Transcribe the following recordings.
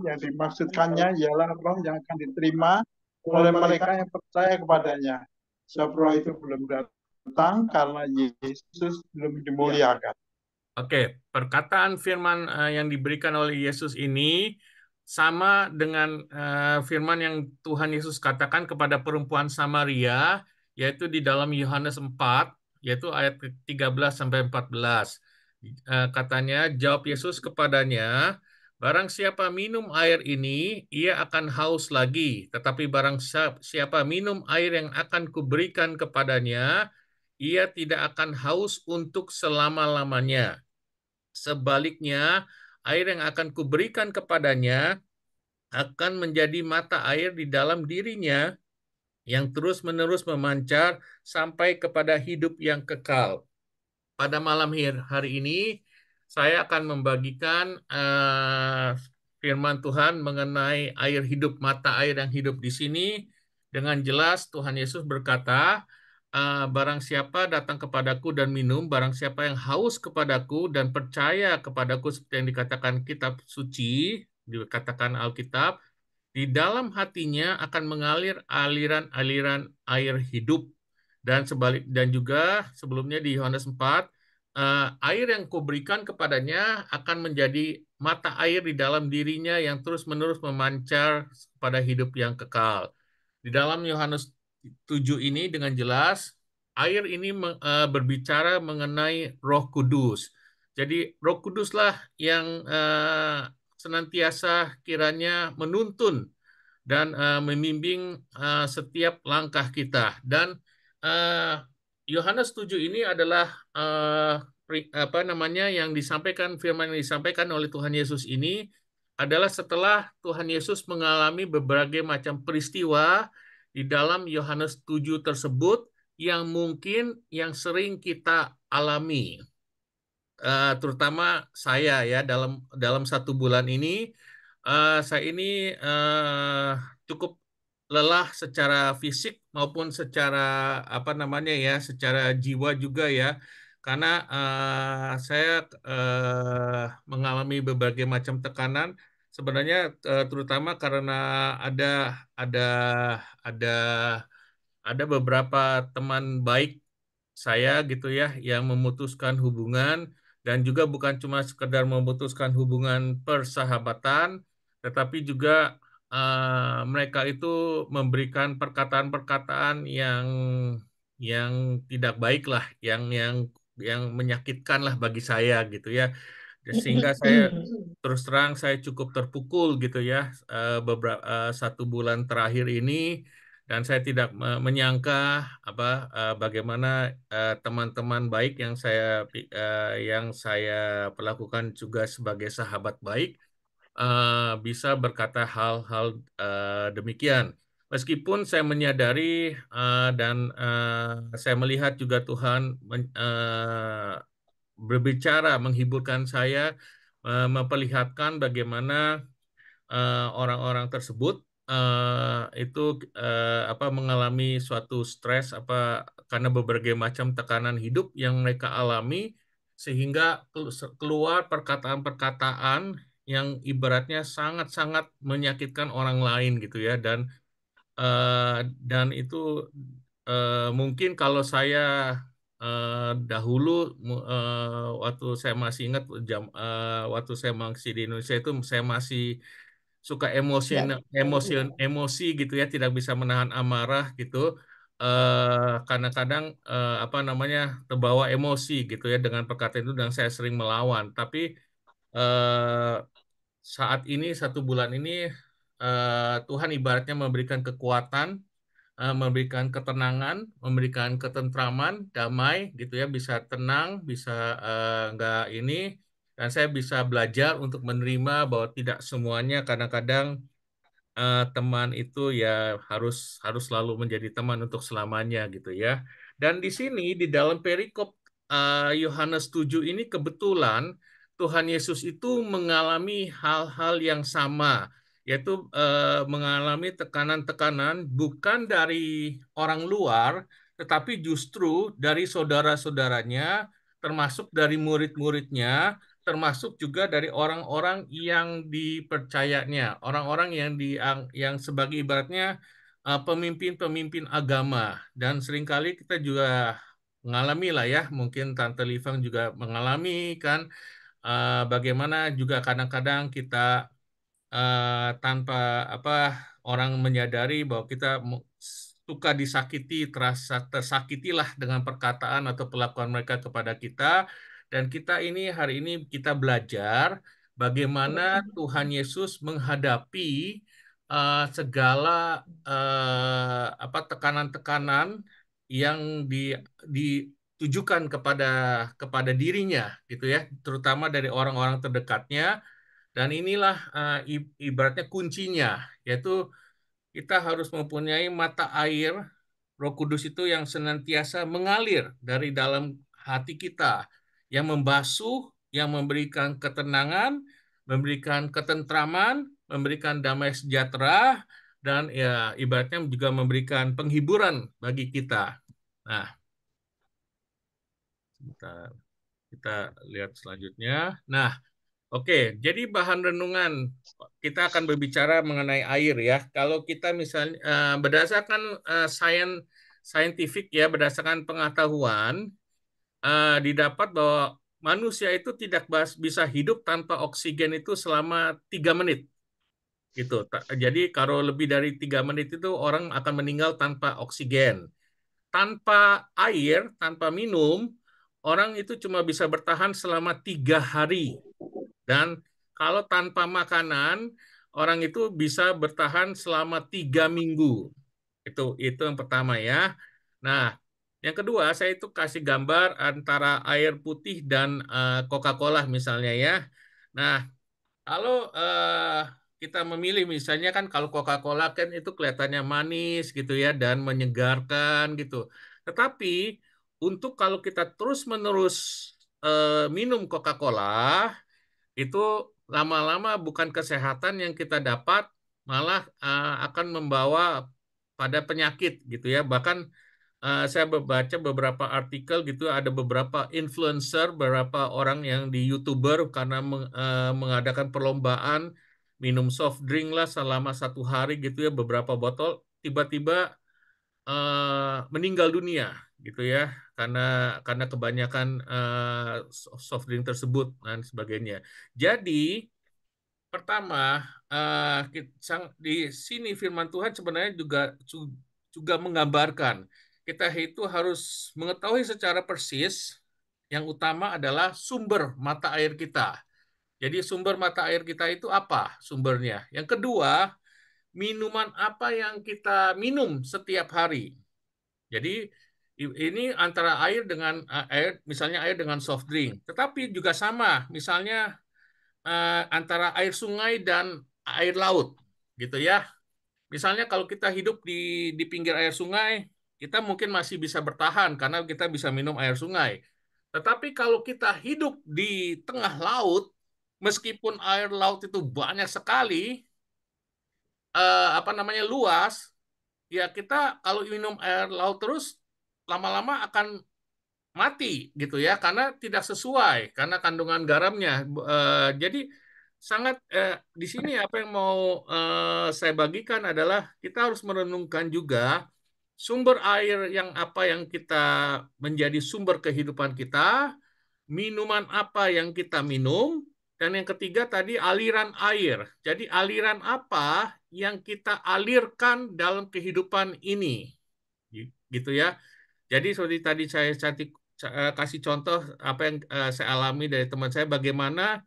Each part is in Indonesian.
yang dimaksudkannya ialah roh yang akan diterima oleh mereka yang percaya kepadanya. Sebab roh itu belum datang karena Yesus belum dimuliakan. Oke, perkataan firman yang diberikan oleh Yesus ini sama dengan firman yang Tuhan Yesus katakan kepada perempuan Samaria, yaitu di dalam Yohanes 4, yaitu ayat 13 sampai 14. Katanya, jawab Yesus kepadanya, barang siapa minum air ini, ia akan haus lagi. Tetapi barang siapa minum air yang akan kuberikan kepadanya, ia tidak akan haus untuk selama-lamanya. Sebaliknya, air yang akan kuberikan kepadanya akan menjadi mata air di dalam dirinya yang terus-menerus memancar sampai kepada hidup yang kekal. Pada malam hari ini, saya akan membagikan firman Tuhan mengenai air hidup, mata air yang hidup di sini. Dengan jelas Tuhan Yesus berkata, barang siapa datang kepadaku dan minum, barang siapa yang haus kepadaku dan percaya kepadaku seperti yang dikatakan kitab suci, dikatakan Alkitab, di dalam hatinya akan mengalir aliran-aliran air hidup. Dan juga sebelumnya di Yohanes 4, air yang kuberikan kepadanya akan menjadi mata air di dalam dirinya yang terus-menerus memancar pada hidup yang kekal. Di dalam Yohanes 7 ini dengan jelas, air ini berbicara mengenai Roh Kudus. Jadi Roh Kuduslah yang senantiasa kiranya menuntun dan membimbing setiap langkah kita. Dan Yohanes 7 ini adalah apa namanya yang disampaikan, firman yang disampaikan oleh Tuhan Yesus ini adalah setelah Tuhan Yesus mengalami berbagai macam peristiwa di dalam Yohanes 7 tersebut yang mungkin yang sering kita alami. Terutama saya ya dalam 1 bulan ini saya ini cukup lelah secara fisik maupun secara apa namanya ya secara jiwa juga ya karena saya mengalami berbagai macam tekanan sebenarnya terutama karena ada ada ada ada beberapa teman baik saya gitu ya yang memutuskan hubungan dan juga bukan cuma sekedar memutuskan hubungan persahabatan tetapi juga mereka itu memberikan perkataan-perkataan yang tidak baik lah yang menyakitkan lah bagi saya gitu ya sehingga saya terus terang saya cukup terpukul gitu ya beberapa 1 bulan terakhir ini dan saya tidak menyangka apa bagaimana teman-teman baik yang saya perlakukan juga sebagai sahabat baik bisa berkata hal-hal demikian. Meskipun saya menyadari dan saya melihat juga Tuhan berbicara, menghiburkan saya, memperlihatkan bagaimana orang-orang tersebut itu apa mengalami suatu stres apa karena berbagai macam tekanan hidup yang mereka alami sehingga keluar perkataan-perkataan yang ibaratnya sangat-sangat menyakitkan orang lain gitu ya dan itu mungkin kalau saya dahulu waktu saya masih ingat waktu saya masih di Indonesia itu saya masih suka Ya, emosi gitu ya tidak bisa menahan amarah gitu karena kadang apa namanya terbawa emosi gitu ya dengan perkataan itu dan saya sering melawan tapi eh, saat ini 1 bulan ini Tuhan ibaratnya memberikan kekuatan, memberikan ketenangan, memberikan ketentraman, damai gitu ya, bisa tenang, bisa nggak ini, dan saya bisa belajar untuk menerima bahwa tidak semuanya kadang-kadang teman itu ya harus harus selalu menjadi teman untuk selamanya gitu ya. Dan di sini di dalam perikop Yohanes 7 ini kebetulan Tuhan Yesus itu mengalami hal-hal yang sama, yaitu mengalami tekanan-tekanan bukan dari orang luar, tetapi justru dari saudara-saudaranya, termasuk dari murid-muridnya termasuk juga dari orang-orang yang dipercayanya, orang-orang yang sebagai ibaratnya pemimpin-pemimpin agama. Dan seringkali kita juga mengalami lah ya, mungkin Tante Livang juga mengalami kan, bagaimana juga kadang-kadang kita tanpa orang menyadari bahwa kita suka disakiti, terasa tersakitilah dengan perkataan atau perlakuan mereka kepada kita. Dan kita ini hari ini kita belajar bagaimana Tuhan Yesus menghadapi segala tekanan-tekanan yang ditujukan kepada dirinya gitu ya, terutama dari orang-orang terdekatnya. Dan inilah ibaratnya kuncinya, yaitu kita harus mempunyai mata air Roh Kudus itu yang senantiasa mengalir dari dalam hati kita, yang membasuh, yang memberikan ketenangan, memberikan ketentraman, memberikan damai sejahtera, dan ya ibaratnya juga memberikan penghiburan bagi kita. Nah, kita lihat selanjutnya. Nah, oke, jadi bahan renungan kita akan berbicara mengenai air ya. Kalau kita misalnya berdasarkan saintifik ya, berdasarkan pengetahuan didapat bahwa manusia itu tidak bisa hidup tanpa oksigen itu selama 3 menit. Gitu. Jadi kalau lebih dari 3 menit itu orang akan meninggal tanpa oksigen. Tanpa air, tanpa minum, orang itu cuma bisa bertahan selama 3 hari. Dan kalau tanpa makanan, orang itu bisa bertahan selama 3 minggu. Itu yang pertama ya. Nah, yang kedua saya itu kasih gambar antara air putih dan Coca-Cola misalnya ya. Nah, kalau kita memilih misalnya kan kalau Coca-Cola kan itu kelihatannya manis gitu ya dan menyegarkan gitu. Tetapi untuk kalau kita terus-menerus minum Coca-Cola itu lama-lama bukan kesehatan yang kita dapat, malah akan membawa pada penyakit gitu ya. Bahkan saya baca beberapa artikel gitu, ada beberapa influencer, beberapa orang yang di YouTuber karena mengadakan perlombaan minum soft drink lah selama 1 hari gitu ya, beberapa botol, tiba-tiba meninggal dunia gitu ya, karena kebanyakan soft drink tersebut dan sebagainya. Jadi pertama, di sini firman Tuhan sebenarnya juga menggambarkan kita itu harus mengetahui secara persis yang utama adalah sumber mata air kita. Jadi sumber mata air kita itu apa sumbernya? Yang kedua, minuman apa yang kita minum setiap hari. Jadi ini antara air dengan misalnya air dengan soft drink. Tetapi juga sama, misalnya antara air sungai dan air laut, gitu ya. Misalnya kalau kita hidup di pinggir air sungai, kita mungkin masih bisa bertahan karena kita bisa minum air sungai. Tetapi kalau kita hidup di tengah laut, meskipun air laut itu banyak sekali, luas, ya kita kalau minum air laut terus lama-lama akan mati gitu ya karena tidak sesuai karena kandungan garamnya. Jadi sangat di sini apa yang mau saya bagikan adalah kita harus merenungkan juga sumber air yang apa yang kita menjadi sumber kehidupan kita, minuman apa yang kita minum, dan yang ketiga tadi aliran air. Jadi aliran apa yang kita alirkan dalam kehidupan ini, gitu ya. Jadi seperti tadi saya kasih contoh apa yang saya alami dari teman saya, bagaimana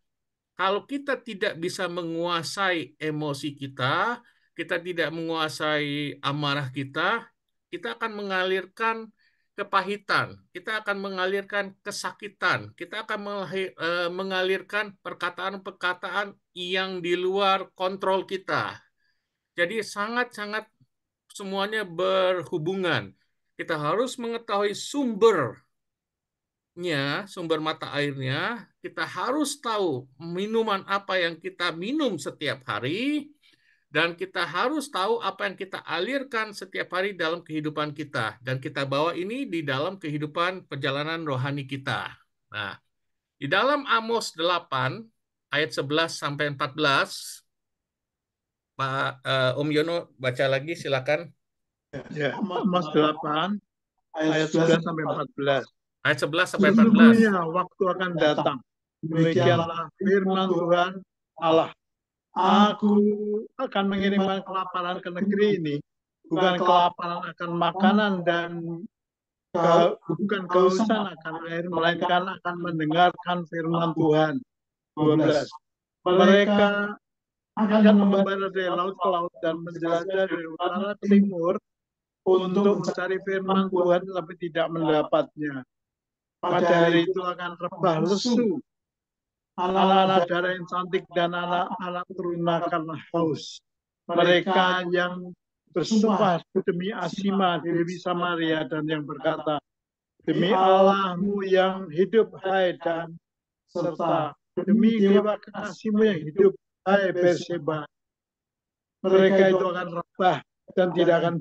kalau kita tidak bisa menguasai emosi kita, kita tidak menguasai amarah kita, kita akan mengalirkan kepahitan, kita akan mengalirkan kesakitan, kita akan mengalirkan perkataan-perkataan yang di luar kontrol kita. Jadi sangat-sangat semuanya berhubungan. Kita harus mengetahui sumber mata airnya, kita harus tahu minuman apa yang kita minum setiap hari, dan kita harus tahu apa yang kita alirkan setiap hari dalam kehidupan kita. Dan kita bawa ini di dalam kehidupan perjalanan rohani kita. Nah, Di dalam Amos 8 ayat 11 sampai 14, Pak Om Yono baca lagi silakan. Ya, Amos 8 ayat 11 sampai 14. Ayat 11 sampai 14. Sesungguhnya waktu akan datang. Demikianlah firman Tuhan Allah. Aku akan mengirimkan kelaparan ke negeri ini, bukan kelaparan akan makanan dan bukan kehausan akan air, melainkan akan mendengarkan firman Tuhan. 12. Mereka akan membara dari laut ke laut dan menjelajah dari utara ke timur untuk mencari firman Tuhan tapi tidak mendapatnya. Pada hari itu akan rebah lesu anak-anak darah yang cantik dan anak-anak turunan karena haus. Mereka yang bersumpah demi Asima, Dewi Samaria, dan yang berkata, demi Allahmu yang hidup, hai dan serta demi dewa kekasihmu yang hidup, hai Berseba. Mereka itu akan rebah dan tidak akan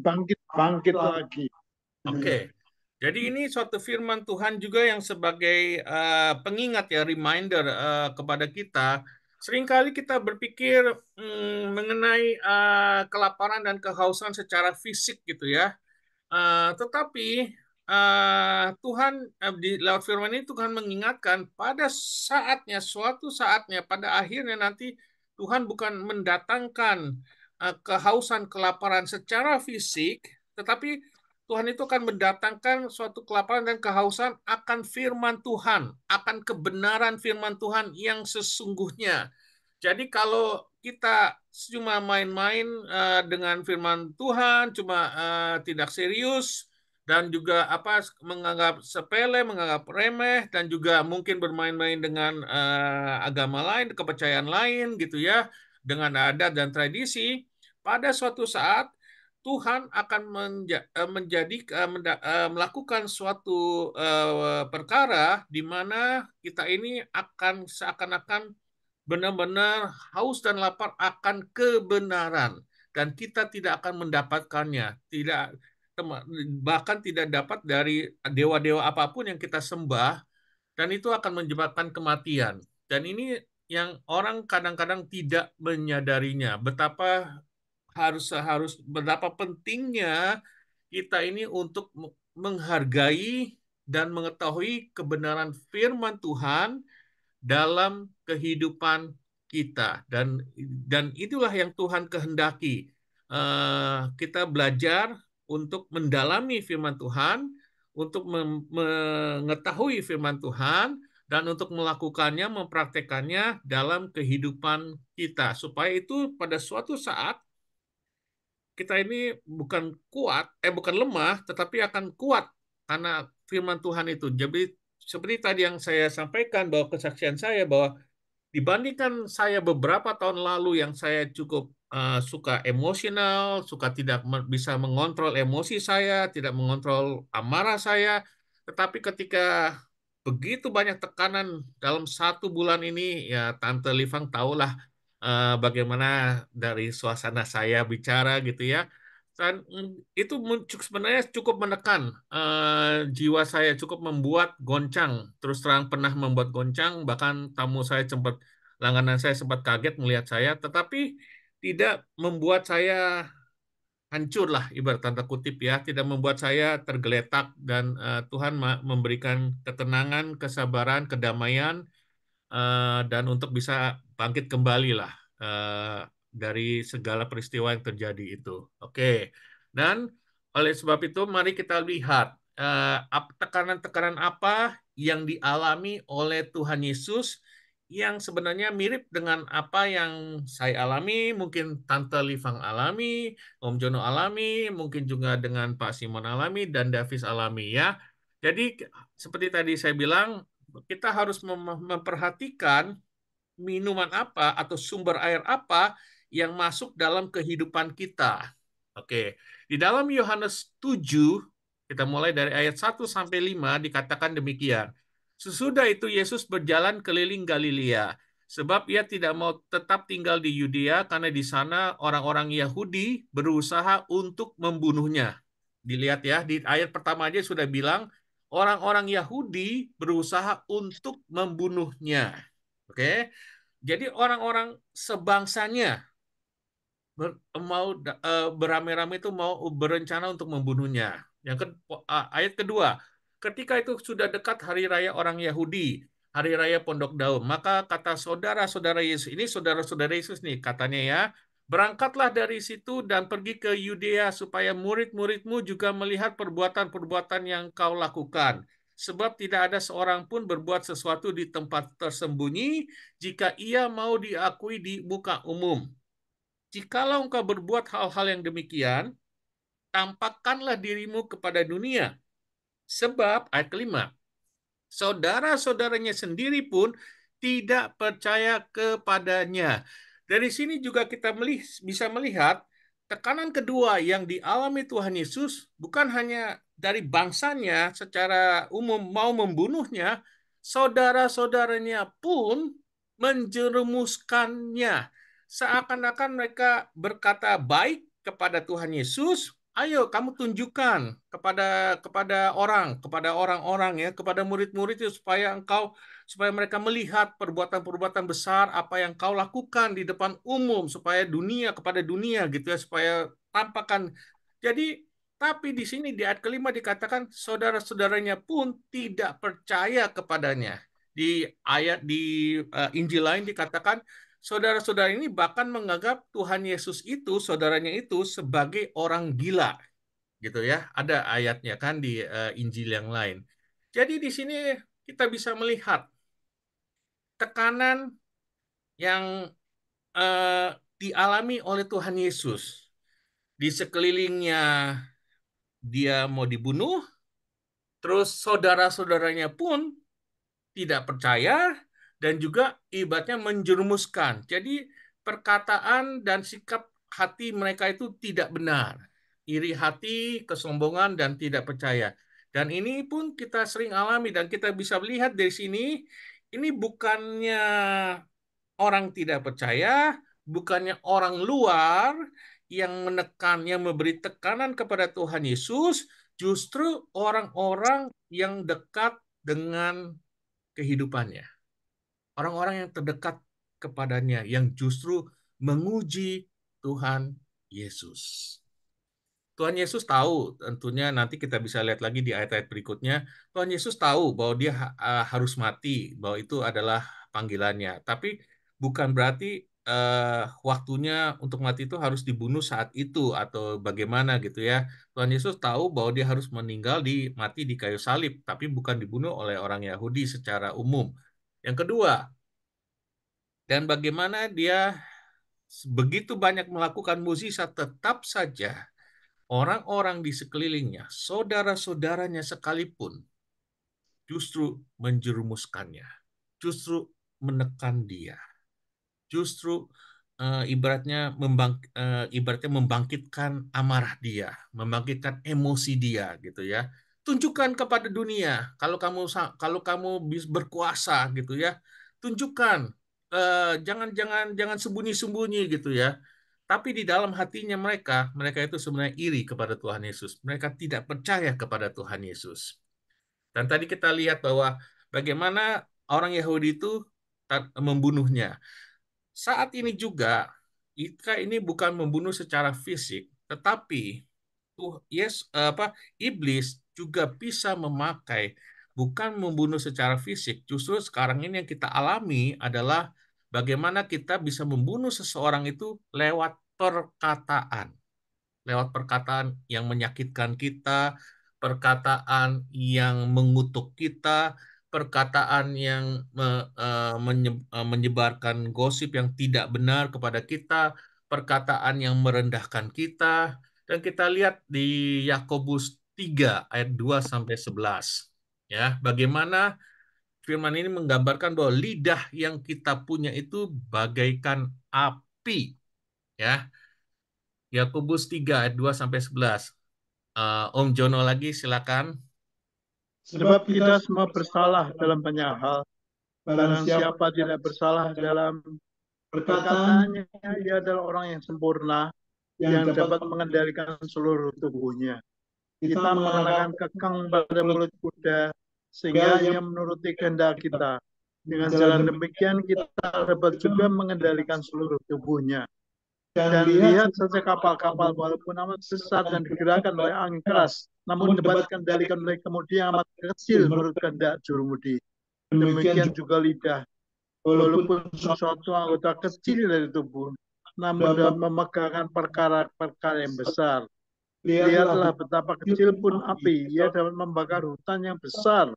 bangkit lagi. Oke. Jadi ini suatu firman Tuhan juga yang sebagai pengingat ya, reminder kepada kita. Seringkali kita berpikir mengenai kelaparan dan kehausan secara fisik gitu ya. Tetapi Tuhan di lewat firman ini Tuhan mengingatkan pada saatnya, suatu saatnya, pada akhirnya nanti Tuhan bukan mendatangkan kehausan, kelaparan secara fisik, tetapi Tuhan itu akan mendatangkan suatu kelaparan dan kehausan akan firman Tuhan, akan kebenaran firman Tuhan yang sesungguhnya. Jadi kalau kita cuma main-main dengan firman Tuhan, cuma tidak serius dan juga menganggap sepele, menganggap remeh dan juga mungkin bermain-main dengan agama lain, kepercayaan lain gitu ya, dengan adat dan tradisi, pada suatu saat Tuhan akan melakukan suatu perkara di mana kita ini akan seakan-akan benar-benar haus dan lapar akan kebenaran dan kita tidak akan mendapatkannya, tidak bahkan tidak dapat dari dewa-dewa apapun yang kita sembah, dan itu akan menyebabkan kematian. Dan ini yang orang kadang-kadang tidak menyadarinya, betapa pentingnya kita ini untuk menghargai dan mengetahui kebenaran firman Tuhan dalam kehidupan kita, dan itulah yang Tuhan kehendaki. Kita belajar untuk mendalami firman Tuhan, untuk mengetahui firman Tuhan, dan untuk melakukannya, mempraktekannya dalam kehidupan kita, supaya itu pada suatu saat kita ini bukan lemah, tetapi akan kuat karena firman Tuhan itu. Jadi seperti tadi yang saya sampaikan bahwa kesaksian saya bahwa dibandingkan saya beberapa tahun lalu yang saya cukup suka emosional, suka tidak bisa mengontrol emosi saya, tidak mengontrol amarah saya, tetapi ketika begitu banyak tekanan dalam 1 bulan ini, ya Tante Livang tahulah bagaimana dari suasana saya bicara gitu ya. Dan itu sebenarnya cukup menekan jiwa saya, cukup membuat goncang. Terus terang pernah membuat goncang, bahkan tamu saya sempat, langganan saya sempat kaget melihat saya, tetapi tidak membuat saya hancur lah, ibarat tanda kutip ya, tidak membuat saya tergeletak, dan Tuhan memberikan ketenangan, kesabaran, kedamaian, dan untuk bisa bangkit kembali lah dari segala peristiwa yang terjadi itu. Oke, dan oleh sebab itu mari kita lihat tekanan-tekanan apa yang dialami oleh Tuhan Yesus yang sebenarnya mirip dengan apa yang saya alami, mungkin Tante Livang alami, Om Jono alami, mungkin juga dengan Pak Simon alami, dan Davis alami ya. Jadi seperti tadi saya bilang, kita harus memperhatikan minuman apa atau sumber air apa yang masuk dalam kehidupan kita. Oke, di dalam Yohanes 7, kita mulai dari ayat 1 sampai 5 dikatakan demikian. Sesudah itu Yesus berjalan keliling Galilea, sebab ia tidak mau tetap tinggal di Yudea karena di sana orang-orang Yahudi berusaha untuk membunuhnya. Dilihat ya, di ayat pertama aja sudah bilang orang-orang Yahudi berusaha untuk membunuhnya. Oke. Jadi orang-orang sebangsanya beramai-ramai itu mau berencana untuk membunuhnya. Ayat kedua, ketika itu sudah dekat hari raya orang Yahudi, hari raya Pondok Daun, maka kata saudara-saudara Yesus, ini saudara-saudara Yesus nih katanya ya, berangkatlah dari situ dan pergi ke Yudea supaya murid-muridmu juga melihat perbuatan-perbuatan yang kau lakukan. Sebab tidak ada seorang pun berbuat sesuatu di tempat tersembunyi jika ia mau diakui di muka umum. Jikalau engkau berbuat hal-hal yang demikian, tampakkanlah dirimu kepada dunia. Sebab, ayat kelima, saudara-saudaranya sendiri pun tidak percaya kepadanya. Dari sini juga kita bisa melihat tekanan kedua yang dialami Tuhan Yesus bukan hanya dari bangsanya secara umum mau membunuhnya, saudara-saudaranya pun menjerumuskannya. Seakan-akan mereka berkata baik kepada Tuhan Yesus, ayo kamu tunjukkan kepada orang-orang ya, kepada murid-murid itu supaya mereka melihat perbuatan-perbuatan besar apa yang kau lakukan di depan umum supaya kepada dunia gitu ya, supaya tampakkan. Jadi tapi di sini di ayat kelima dikatakan saudara-saudaranya pun tidak percaya kepadanya. Di Injil lain dikatakan saudara-saudara ini bahkan menganggap Tuhan Yesus itu, saudaranya itu, sebagai orang gila, gitu ya. Ada ayatnya kan di Injil yang lain. Jadi di sini kita bisa melihat tekanan yang eh, dialami oleh Tuhan Yesus. Di sekelilingnya dia mau dibunuh, terus saudara-saudaranya pun tidak percaya dan juga ibaratnya menjerumuskan. Jadi perkataan dan sikap hati mereka itu tidak benar. Iri hati, kesombongan, dan tidak percaya. Dan ini pun kita sering alami dan kita bisa melihat dari sini, ini bukannya orang tidak percaya, bukannya orang luar yang menekan, yang memberi tekanan kepada Tuhan Yesus, justru orang-orang yang dekat dengan kehidupannya. Orang-orang yang terdekat kepadanya yang justru menguji Tuhan Yesus. Tuhan Yesus tahu, tentunya nanti kita bisa lihat lagi di ayat-ayat berikutnya, Tuhan Yesus tahu bahwa dia harus mati, bahwa itu adalah panggilannya. Tapi bukan berarti waktunya untuk mati itu harus dibunuh saat itu atau bagaimana gitu ya. Tuhan Yesus tahu bahwa dia harus mati di kayu salib, tapi bukan dibunuh oleh orang Yahudi secara umum. Yang kedua, dan bagaimana dia begitu banyak melakukan mukjizat, tetap saja orang-orang di sekelilingnya, saudara-saudaranya sekalipun, justru menjerumuskannya, justru menekan dia, justru ibaratnya membangkitkan amarah dia, membangkitkan emosi dia, gitu ya. Tunjukkan kepada dunia kalau kamu berkuasa, gitu ya. Tunjukkan, jangan sembunyi-sembunyi, gitu ya. Tapi di dalam hatinya mereka itu sebenarnya iri kepada Tuhan Yesus. Mereka tidak percaya kepada Tuhan Yesus. Dan tadi kita lihat bahwa bagaimana orang Yahudi itu membunuhnya. Saat ini juga, jika ini bukan membunuh secara fisik, tetapi iblis juga bisa memakai, bukan membunuh secara fisik. Justru sekarang ini yang kita alami adalah bagaimana kita bisa membunuh seseorang itu lewat perkataan yang menyakitkan kita, perkataan yang mengutuk kita, perkataan yang menyebarkan gosip yang tidak benar kepada kita, perkataan yang merendahkan kita. Dan kita lihat di Yakobus 3 ayat 2 sampai 11. Ya, bagaimana firman ini menggambarkan bahwa lidah yang kita punya itu bagaikan api, ya. Yakobus 3 ayat 2 sampai 11. Om Jono lagi silakan. Sebab kita semua bersalah dalam banyak hal. Barang siapa tidak bersalah dalam perkataannya, ia adalah orang yang sempurna, yang dapat mengendalikan seluruh tubuhnya. Kita mengenakan kekang pada mulut kuda, sehingga ia menuruti kehendak kita. Dengan jalan demikian, kita dapat juga mengendalikan seluruh tubuhnya. Dan lihat saja kapal-kapal, walaupun amat besar dan digerakkan oleh angin keras, namun dapat dikendalikan oleh kemudi yang amat kecil menurut kehendak jurumudi. Demikian juga lidah, walaupun suatu anggota kecil dari tubuh, namun dapat memegangkan perkara-perkara yang besar. Lihatlah betapa kecil pun api, ia dapat membakar hutan yang besar.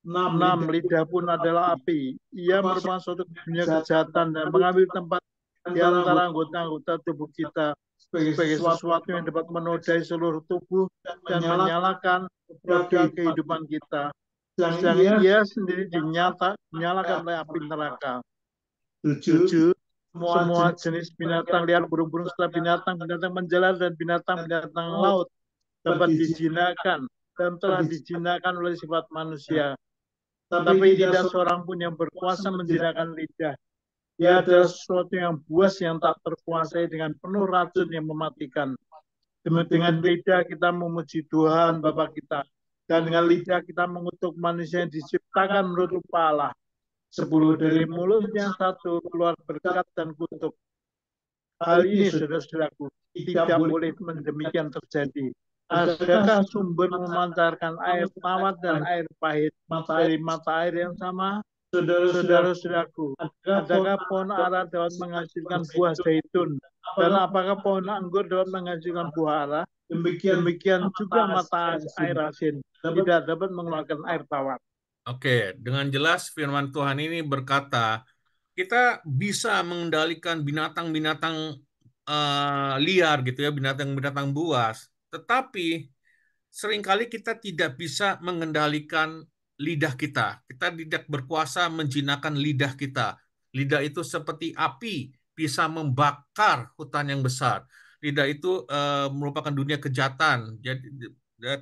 6. Lidah pun adalah api. Ia merupakan suatu dunia kejahatan dan mengambil tempat di antara anggota-anggota tubuh kita sebagai sesuatu yang dapat menodai seluruh tubuh dan menyalakan roda kehidupan kita. Sedang ia sendiri dinyalakan oleh api neraka. 7. Semua jenis binatang liar, burung-burung serta binatang-binatang menjalar dan binatang-binatang laut dapat dijinakan dan telah dijinakan oleh sifat manusia. Tapi tidak seorang pun yang berkuasa menjinakkan lidah. Ia adalah sesuatu yang buas yang tak terkuasai dengan penuh racun yang mematikan. Dengan lidah kita memuji Tuhan Bapa kita, dan dengan lidah kita mengutuk manusia yang diciptakan menurut rupa Allah. 10. Dari mulut yang satu keluar berkat dan kutuk. Hal ini, saudara-saudaraku, tidak boleh demikian terjadi. Adakah sumber memancarkan air tawar dan air pahit dari mata air yang sama? Saudara-saudaraku, adakah pohon ara dapat menghasilkan buah zaitun? Dan apakah pohon anggur dapat menghasilkan buah ara? Demikian juga mata air asin tidak dapat mengeluarkan air tawar. Oke, dengan jelas firman Tuhan ini berkata, kita bisa mengendalikan binatang-binatang liar gitu ya, binatang-binatang buas. Tetapi seringkali kita tidak bisa mengendalikan lidah kita. Kita tidak berkuasa menjinakkan lidah kita. Lidah itu seperti api, bisa membakar hutan yang besar. Lidah itu merupakan dunia kejahatan. Jadi,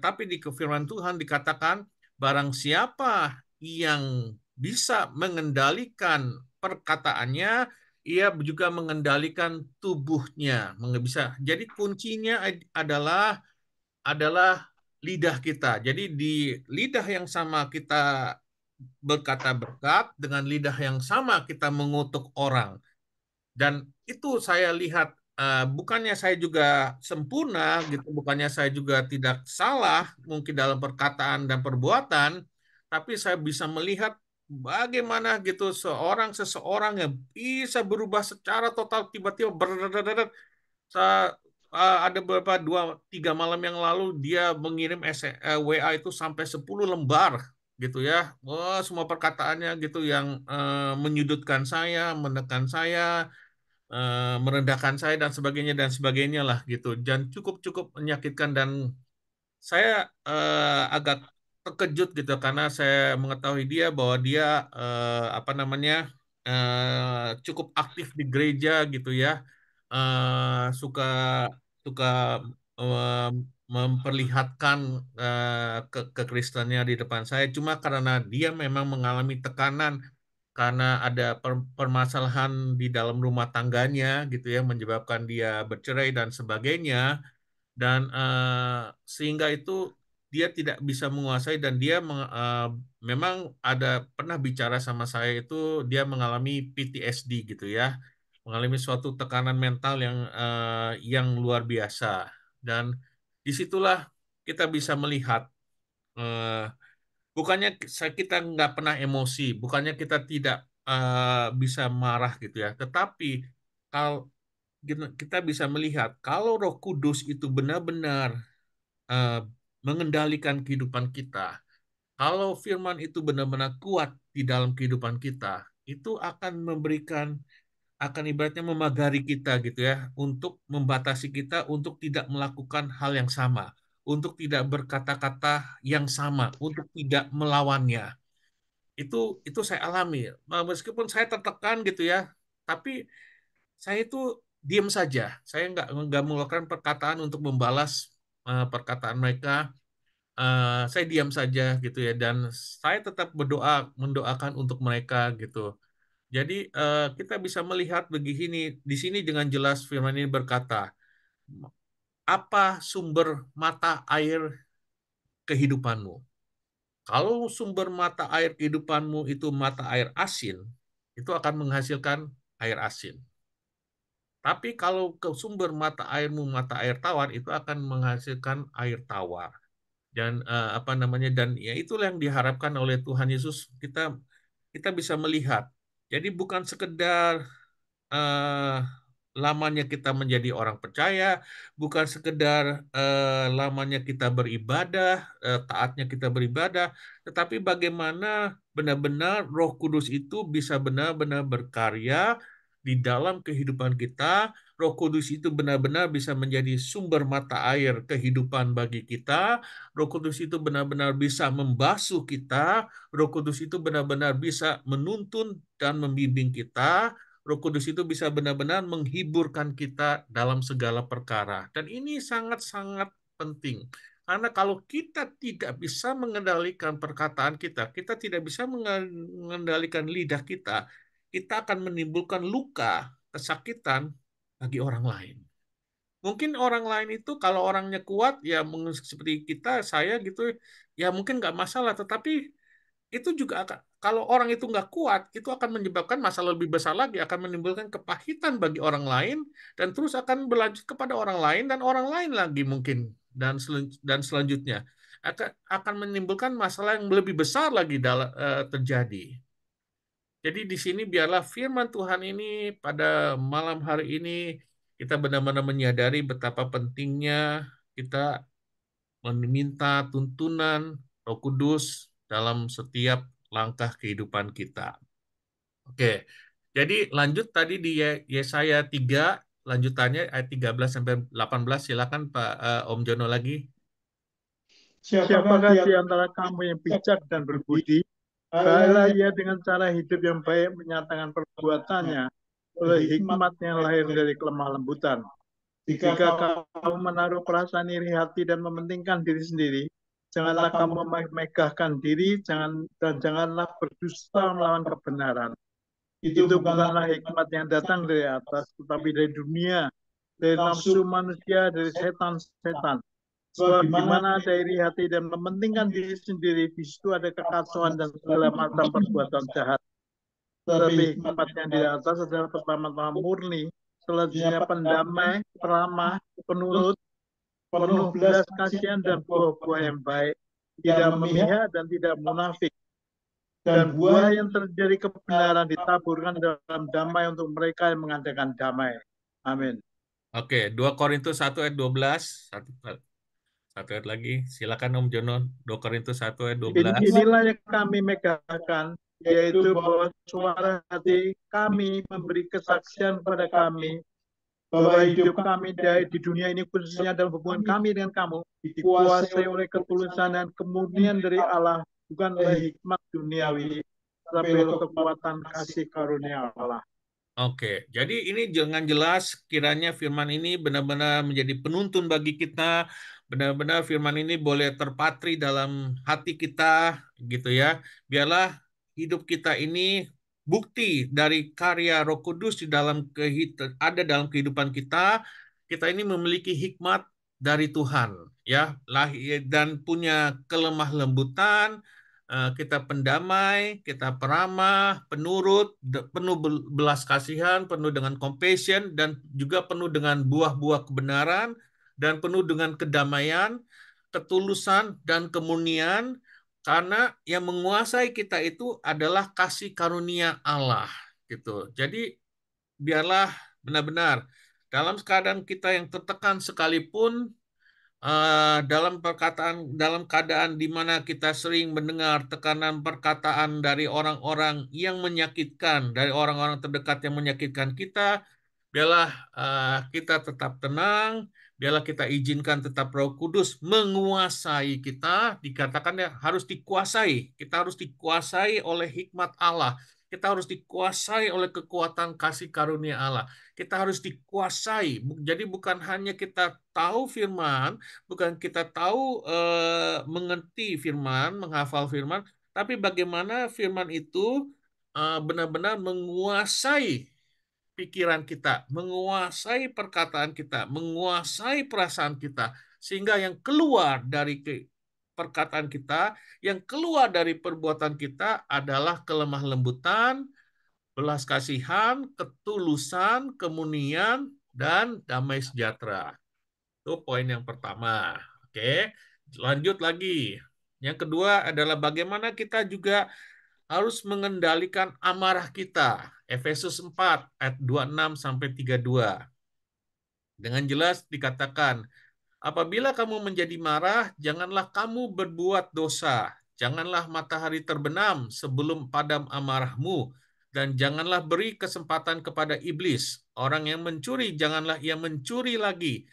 tapi di firman Tuhan dikatakan, barang siapa yang bisa mengendalikan perkataannya, ia juga mengendalikan tubuhnya. Bisa. Jadi kuncinya adalah lidah kita. Jadi di lidah yang sama kita berkata berkat, dengan lidah yang sama kita mengutuk orang. Dan itu saya lihat bukannya saya juga sempurna gitu, bukannya saya juga tidak salah mungkin dalam perkataan dan perbuatan, tapi saya bisa melihat bagaimana gitu seseorang yang bisa berubah secara total tiba-tiba ada beberapa 2-3 malam yang lalu dia mengirim WA itu sampai 10 lembar gitu ya. Wah, semua perkataannya gitu yang menyudutkan saya, menekan saya, merendahkan saya dan sebagainya lah gitu. Dan cukup menyakitkan dan saya agak terkejut gitu karena saya mengetahui dia bahwa dia apa namanya cukup aktif di gereja gitu ya. Suka suka eh, memperlihatkan kekristennya di depan saya cuma karena dia memang mengalami tekanan karena ada permasalahan di dalam rumah tangganya gitu ya menyebabkan dia bercerai dan sebagainya dan sehingga itu dia tidak bisa menguasai dan dia memang ada pernah bicara sama saya itu dia mengalami PTSD gitu ya, mengalami suatu tekanan mental yang luar biasa dan disitulah kita bisa melihat eh, bukannya kita nggak pernah emosi, bukannya kita tidak bisa marah gitu ya, tetapi kalau kita bisa melihat kalau Roh Kudus itu benar-benar eh, mengendalikan kehidupan kita, kalau firman itu benar-benar kuat di dalam kehidupan kita, itu akan akan ibaratnya memagari kita gitu ya, untuk membatasi kita untuk tidak melakukan hal yang sama, untuk tidak berkata-kata yang sama, untuk tidak melawannya. Itu saya alami. Meskipun saya tertekan gitu ya, tapi saya itu diam saja. Saya nggak mengeluarkan perkataan untuk membalas perkataan mereka. Saya diam saja gitu ya, dan saya tetap mendoakan untuk mereka gitu. Jadi kita bisa melihat begini di sini dengan jelas firman ini berkata, apa sumber mata air? kehidupanmu. Kalau sumber mata air kehidupanmu itu mata air asin, itu akan menghasilkan air asin. Tapi kalau ke sumber mata airmu mata air tawar, itu akan menghasilkan air tawar. Dan apa namanya, dan ya itulah yang diharapkan oleh Tuhan Yesus, kita kita bisa melihat. Jadi bukan sekedar eh, lamanya kita menjadi orang percaya, bukan sekedar lamanya kita beribadah, taatnya kita beribadah, tetapi bagaimana benar-benar Roh Kudus itu bisa benar-benar berkarya di dalam kehidupan kita. Roh Kudus itu benar-benar bisa menjadi sumber mata air kehidupan bagi kita. Roh Kudus itu benar-benar bisa membasuh kita. Roh Kudus itu benar-benar bisa menuntun dan membimbing kita. Roh Kudus itu bisa benar-benar menghiburkan kita dalam segala perkara. Dan ini sangat-sangat penting. Karena kalau kita tidak bisa mengendalikan perkataan kita, kita tidak bisa mengendalikan lidah kita akan menimbulkan luka, kesakitan bagi orang lain. Mungkin orang lain itu kalau orangnya kuat, ya seperti kita, saya gitu, ya mungkin nggak masalah. Tetapi itu juga akan, kalau orang itu nggak kuat, itu akan menyebabkan masalah lebih besar lagi, akan menimbulkan kepahitan bagi orang lain, dan terus akan berlanjut kepada orang lain, dan orang lain lagi mungkin, dan selanjutnya akan menimbulkan masalah yang lebih besar lagi terjadi. Jadi di sini biarlah firman Tuhan ini pada malam hari ini kita benar-benar menyadari betapa pentingnya kita meminta tuntunan Roh Kudus dalam setiap langkah kehidupan kita. Oke. Jadi lanjut tadi di Yesaya 3, lanjutannya ayat 13 sampai 18, silakan Pak Om Jono lagi. Siapakah di antara kamu yang bijak dan berbudi? Baiklah ia dengan cara hidup yang baik menyatakan perbuatannya oleh hikmat yang lahir dari kelemah lembutan. Jika kamu menaruh perasaan iri hati dan mementingkan diri sendiri, janganlah kamu memegahkan diri, dan janganlah berdusta melawan kebenaran. Itu bukanlah hikmat yang datang dari atas, tetapi dari dunia, dari nafsu manusia, dari setan-setan. Sebab di mana ada iri hati dan mementingkan diri sendiri, di situ ada kekacauan dan segala macam perbuatan jahat. Tetapi hikmat yang di atas adalah pertama-tama murni, selanjutnya pendamai, peramah, penurut, penuh belas kasihan dan buah-buah yang baik, tidak memihak dan tidak munafik. Dan buah yang terjadi kebenaran ditaburkan dalam damai untuk mereka yang mengadakan damai. Amin. Oke, 2 Korintus 1 ayat 12. Satu ayat lagi. Silakan Om Jono. 2 Korintus 1 ayat 12. Inilah yang kami megahkan, yaitu bahwa suara hati kami memberi kesaksian kepada kami bahwa hidup kami di dunia ini, khususnya dalam hubungan kami dengan kamu, dikuasai oleh ketulusan dan kemurnian dari Allah, bukan oleh hikmat duniawi, tapi oleh kekuatan kasih karunia Allah. Oke, jadi ini jangan jelas kiranya firman ini benar-benar menjadi penuntun bagi kita, benar-benar firman ini boleh terpatri dalam hati kita, gitu ya. Biarlah hidup kita ini bukti dari karya Roh Kudus di dalam ada dalam kehidupan kita. Kita ini memiliki hikmat dari Tuhan, ya, dan punya kelemah lembutan, kita pendamai, kita peramah, penurut, penuh belas kasihan, penuh dengan compassion, dan juga penuh dengan buah-buah kebenaran, dan penuh dengan kedamaian, ketulusan, dan kemurnian, karena yang menguasai kita itu adalah kasih karunia Allah. Gitu. Jadi biarlah benar-benar dalam keadaan kita yang tertekan sekalipun, dalam keadaan di mana kita sering mendengar tekanan perkataan dari orang-orang yang menyakitkan, dari orang-orang terdekat yang menyakitkan kita, biarlah kita tetap tenang, biarlah kita izinkan tetap Roh Kudus menguasai kita. Dikatakan ya harus dikuasai, kita harus dikuasai oleh hikmat Allah. Kita harus dikuasai oleh kekuatan kasih karunia Allah. Kita harus dikuasai. Jadi bukan hanya kita tahu firman, bukan kita tahu mengerti firman, menghafal firman, tapi bagaimana firman itu benar-benar menguasai pikiran kita, menguasai perkataan kita, menguasai perasaan kita, sehingga yang keluar dari perkataan kita, yang keluar dari perbuatan kita adalah kelemah lembutan, belas kasihan, ketulusan, kemunian, dan damai sejahtera. Itu poin yang pertama. Oke, lanjut lagi. Yang kedua adalah bagaimana kita juga harus mengendalikan amarah kita. Efesus 4 ayat 26 sampai 32. Dengan jelas dikatakan, apabila kamu menjadi marah, janganlah kamu berbuat dosa. Janganlah matahari terbenam sebelum padam amarahmu, dan janganlah beri kesempatan kepada iblis. Orang yang mencuri, janganlah ia mencuri lagi.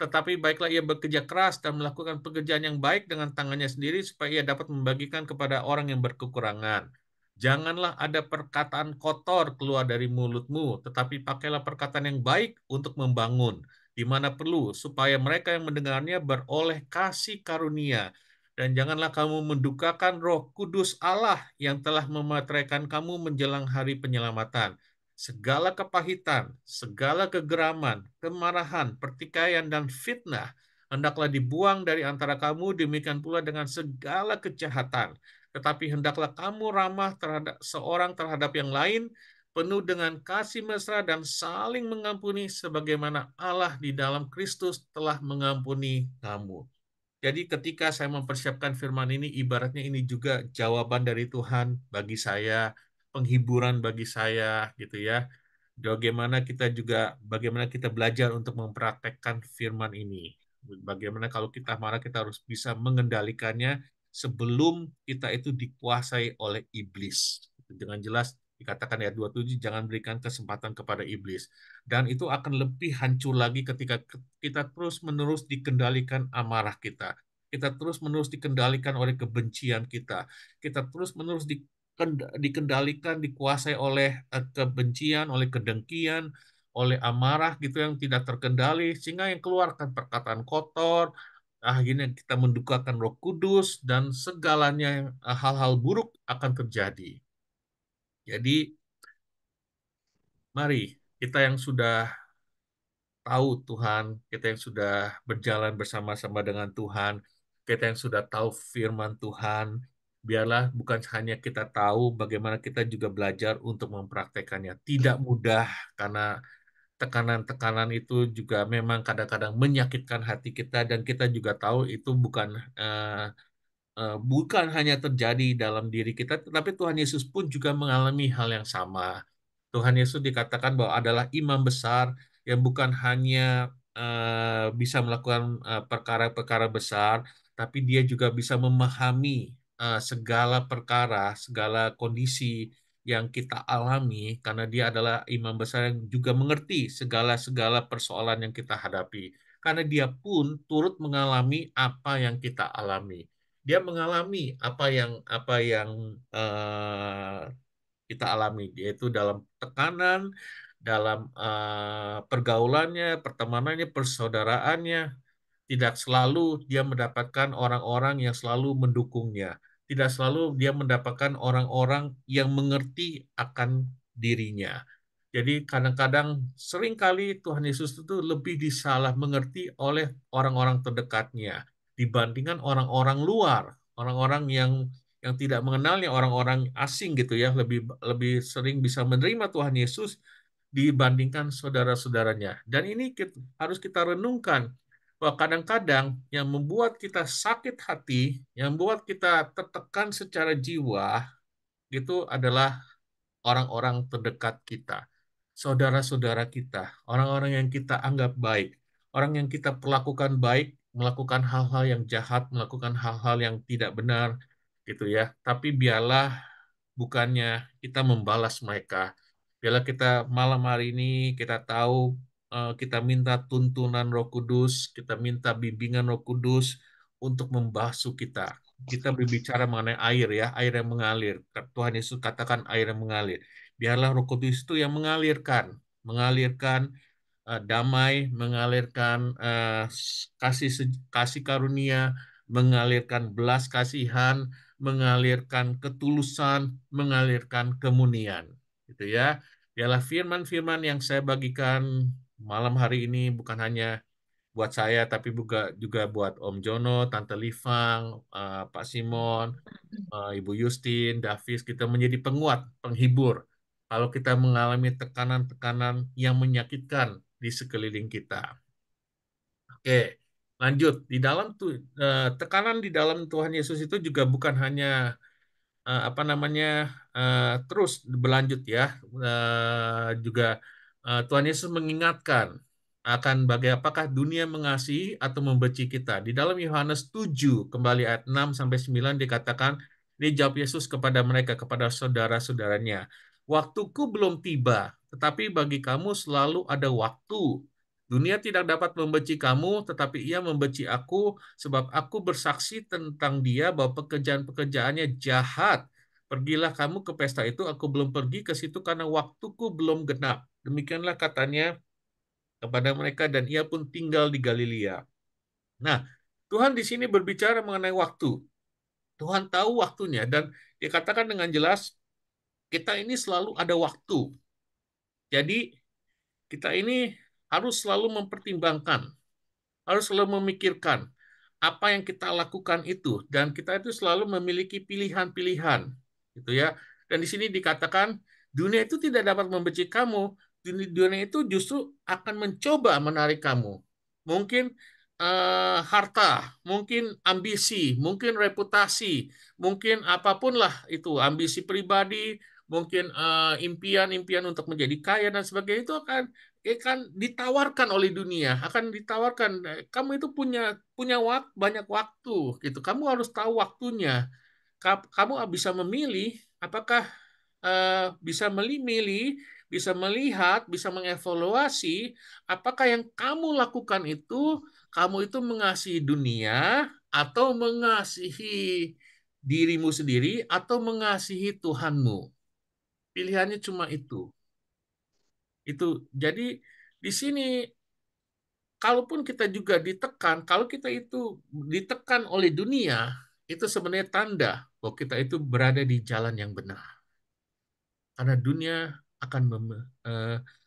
Tetapi baiklah ia bekerja keras dan melakukan pekerjaan yang baik dengan tangannya sendiri, supaya ia dapat membagikan kepada orang yang berkekurangan. Janganlah ada perkataan kotor keluar dari mulutmu, tetapi pakailah perkataan yang baik untuk membangun di mana perlu, supaya mereka yang mendengarnya beroleh kasih karunia. Dan janganlah kamu mendukakan Roh Kudus Allah yang telah memeteraikan kamu menjelang hari penyelamatan. Segala kepahitan, segala kegeraman, kemarahan, pertikaian, dan fitnah hendaklah dibuang dari antara kamu, demikian pula dengan segala kejahatan. Tetapi hendaklah kamu ramah terhadap seorang terhadap yang lain, penuh dengan kasih mesra dan saling mengampuni sebagaimana Allah di dalam Kristus telah mengampuni kamu. Jadi ketika saya mempersiapkan firman ini, ibaratnya ini juga jawaban dari Tuhan bagi saya, penghiburan bagi saya, gitu ya. Bagaimana kita belajar untuk mempraktekkan firman ini. Bagaimana kalau kita marah, kita harus bisa mengendalikannya sebelum kita itu dikuasai oleh iblis. Dengan jelas dikatakan ayat 27, jangan berikan kesempatan kepada iblis. Dan itu akan lebih hancur lagi ketika kita terus-menerus dikendalikan amarah kita. Kita terus-menerus dikendalikan oleh kebencian kita. Kita terus-menerus dikendalikan, dikuasai oleh kebencian, oleh kedengkian, oleh amarah gitu yang tidak terkendali, sehingga yang keluarkan perkataan kotor, akhirnya kita mendukakan Roh Kudus, dan segalanya hal-hal buruk akan terjadi. Jadi, mari kita yang sudah tahu Tuhan, kita yang sudah berjalan bersama-sama dengan Tuhan, kita yang sudah tahu firman Tuhan, biarlah bukan hanya kita tahu, bagaimana kita juga belajar untuk mempraktekannya. Tidak mudah karena tekanan-tekanan itu juga memang kadang-kadang menyakitkan hati kita, dan kita juga tahu itu bukan hanya terjadi dalam diri kita, tetapi Tuhan Yesus pun juga mengalami hal yang sama. Tuhan Yesus dikatakan bahwa adalah imam besar yang bukan hanya bisa melakukan perkara-perkara besar, tapi dia juga bisa memahami segala perkara, segala kondisi yang kita alami, karena dia adalah imam besar yang juga mengerti segala-segala persoalan yang kita hadapi. Karena dia pun turut mengalami apa yang kita alami. Dia mengalami apa yang kita alami, yaitu dalam tekanan, dalam pergaulannya, pertemanannya, persaudaraannya. Tidak selalu dia mendapatkan orang-orang yang selalu mendukungnya. Tidak selalu dia mendapatkan orang-orang yang mengerti akan dirinya. Jadi kadang-kadang seringkali Tuhan Yesus itu lebih disalah mengerti oleh orang-orang terdekatnya dibandingkan orang-orang luar, orang-orang yang tidak mengenalnya, orang-orang asing gitu ya, lebih lebih sering bisa menerima Tuhan Yesus dibandingkan saudara-saudaranya. Dan ini harus kita renungkan bahwa kadang-kadang yang membuat kita sakit hati, yang membuat kita tertekan secara jiwa, itu adalah orang-orang terdekat kita, saudara-saudara kita, orang-orang yang kita anggap baik, orang yang kita perlakukan baik, melakukan hal-hal yang jahat, melakukan hal-hal yang tidak benar, gitu ya. Tapi biarlah bukannya kita membalas mereka. Biarlah kita malam hari ini kita tahu, kita minta tuntunan Roh Kudus, kita minta bimbingan Roh Kudus untuk membasuh kita. Kita berbicara mengenai air ya, air yang mengalir. Tuhan Yesus katakan air yang mengalir. Biarlah Roh Kudus itu yang mengalirkan, mengalirkan damai, mengalirkan kasih karunia, mengalirkan belas kasihan, mengalirkan ketulusan, mengalirkan kemunian. Gitu ya. Biarlah firman-firman yang saya bagikan malam hari ini bukan hanya buat saya, tapi juga buat Om Jono, Tante Livang, Pak Simon, Ibu Justin, Davis, kita menjadi penguat, penghibur. Kalau kita mengalami tekanan-tekanan yang menyakitkan di sekeliling kita. Oke, lanjut. Di dalam tekanan di dalam Tuhan Yesus itu juga bukan hanya apa namanya terus berlanjut ya. Juga Tuhan Yesus mengingatkan akan apakah dunia mengasihi atau membenci kita. Di dalam Yohanes 7 kembali ayat 6 sampai 9 dikatakan, dijawab Yesus kepada mereka, kepada saudara-saudaranya, waktuku belum tiba, tetapi bagi kamu selalu ada waktu. Dunia tidak dapat membenci kamu, tetapi ia membenci aku, sebab aku bersaksi tentang dia bahwa pekerjaan-pekerjaannya jahat. Pergilah kamu ke pesta itu, aku belum pergi ke situ karena waktuku belum genap. Demikianlah katanya kepada mereka, dan ia pun tinggal di Galilea. Nah, Tuhan di sini berbicara mengenai waktu. Tuhan tahu waktunya, dan dikatakan dengan jelas, kita ini selalu ada waktu. Jadi, kita ini harus selalu mempertimbangkan, harus selalu memikirkan apa yang kita lakukan itu, dan kita itu selalu memiliki pilihan-pilihan, gitu ya. Dan di sini dikatakan dunia itu tidak dapat membenci kamu, dunia itu justru akan mencoba menarik kamu. Mungkin harta, mungkin ambisi, mungkin reputasi, mungkin apapun lah itu, ambisi pribadi, mungkin impian-impian untuk menjadi kaya dan sebagainya itu akan ditawarkan oleh dunia, akan ditawarkan. Kamu itu punya banyak waktu gitu. Kamu harus tahu waktunya. Kamu bisa memilih apakah bisa memilih, bisa melihat, bisa mengevaluasi apakah yang kamu lakukan itu, kamu itu mengasihi dunia atau mengasihi dirimu sendiri atau mengasihi Tuhanmu. Pilihannya cuma itu. Itu. Jadi di sini kalaupun kita juga ditekan, kalau kita itu ditekan oleh dunia, itu sebenarnya tanda bahwa kita itu berada di jalan yang benar. Karena dunia akan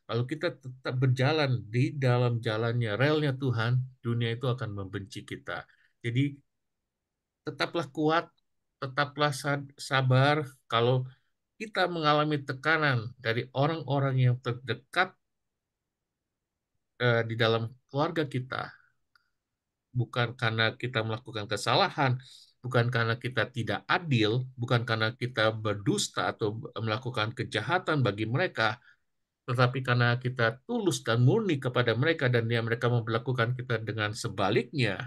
kalau kita tetap berjalan di dalam jalannya, relnya Tuhan, dunia itu akan membenci kita. Jadi tetaplah kuat, tetaplah sabar. Kalau kita mengalami tekanan dari orang-orang yang terdekat di dalam keluarga kita, bukan karena kita melakukan kesalahan, bukan karena kita tidak adil, bukan karena kita berdusta atau melakukan kejahatan bagi mereka, tetapi karena kita tulus dan murni kepada mereka dan mereka memperlakukan kita dengan sebaliknya,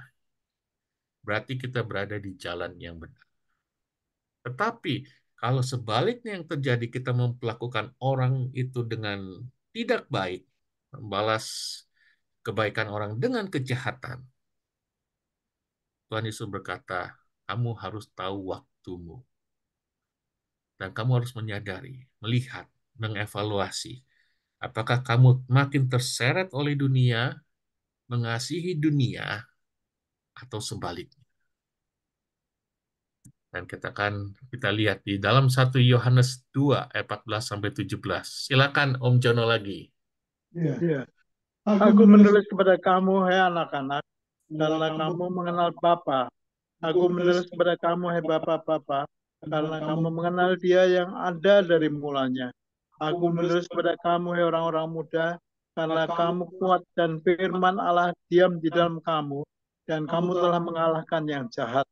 berarti kita berada di jalan yang benar. Tetapi kalau sebaliknya yang terjadi, kita memperlakukan orang itu dengan tidak baik, membalas kebaikan orang dengan kejahatan, Tuhan Yesus berkata, kamu harus tahu waktumu. Dan kamu harus menyadari, melihat, mengevaluasi. Apakah kamu makin terseret oleh dunia, mengasihi dunia, atau sebaliknya. Dan kita lihat di dalam 1 Yohanes 2 ayat 14-17. Silakan Om Jono lagi. Ya. Ya. Aku menulis kepada kamu, hai anak-anak, karena kamu mengenal Bapa. Aku menulis kepada kamu, hai Bapa-Bapa, karena kamu mengenal Dia yang ada dari mulanya. Aku menulis kepada kamu, hai orang-orang muda, karena kamu kuat dan firman Allah diam di dalam kamu, dan kamu telah mengalahkan yang jahat.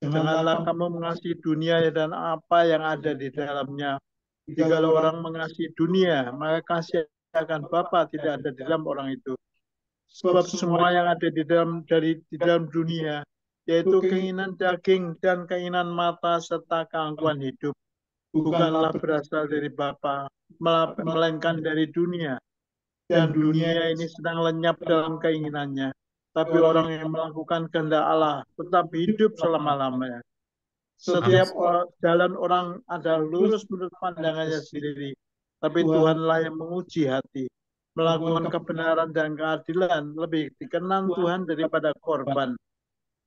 Janganlah kamu mengasihi dunia dan apa yang ada di dalamnya. Jikalau orang mengasihi dunia, maka kasih akan Bapa tidak ada di dalam orang itu. Sebab semua yang ada di dalam dunia, yaitu keinginan daging dan keinginan mata serta keangkuhan hidup, bukanlah berasal dari Bapa, melainkan dari dunia. Dan dunia ini sedang lenyap dalam keinginannya. Tapi orang yang melakukan kehendak Allah tetap hidup selama-lamanya. Setiap jalan orang adalah lurus menurut pandangannya sendiri. Tapi Tuhanlah yang menguji hati. Melakukan kebenaran dan keadilan lebih dikenan Tuhan daripada korban.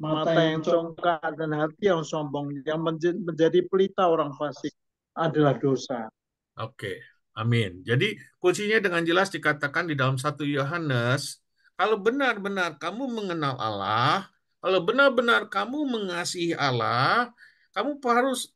Mata yang congkak dan hati yang sombong, yang menjadi pelita orang fasik adalah dosa. Oke, amin. Jadi kuncinya dengan jelas dikatakan di dalam 1 Yohanes, Kalau benar-benar kamu mengenal Allah, kalau benar-benar kamu mengasihi Allah, kamu harus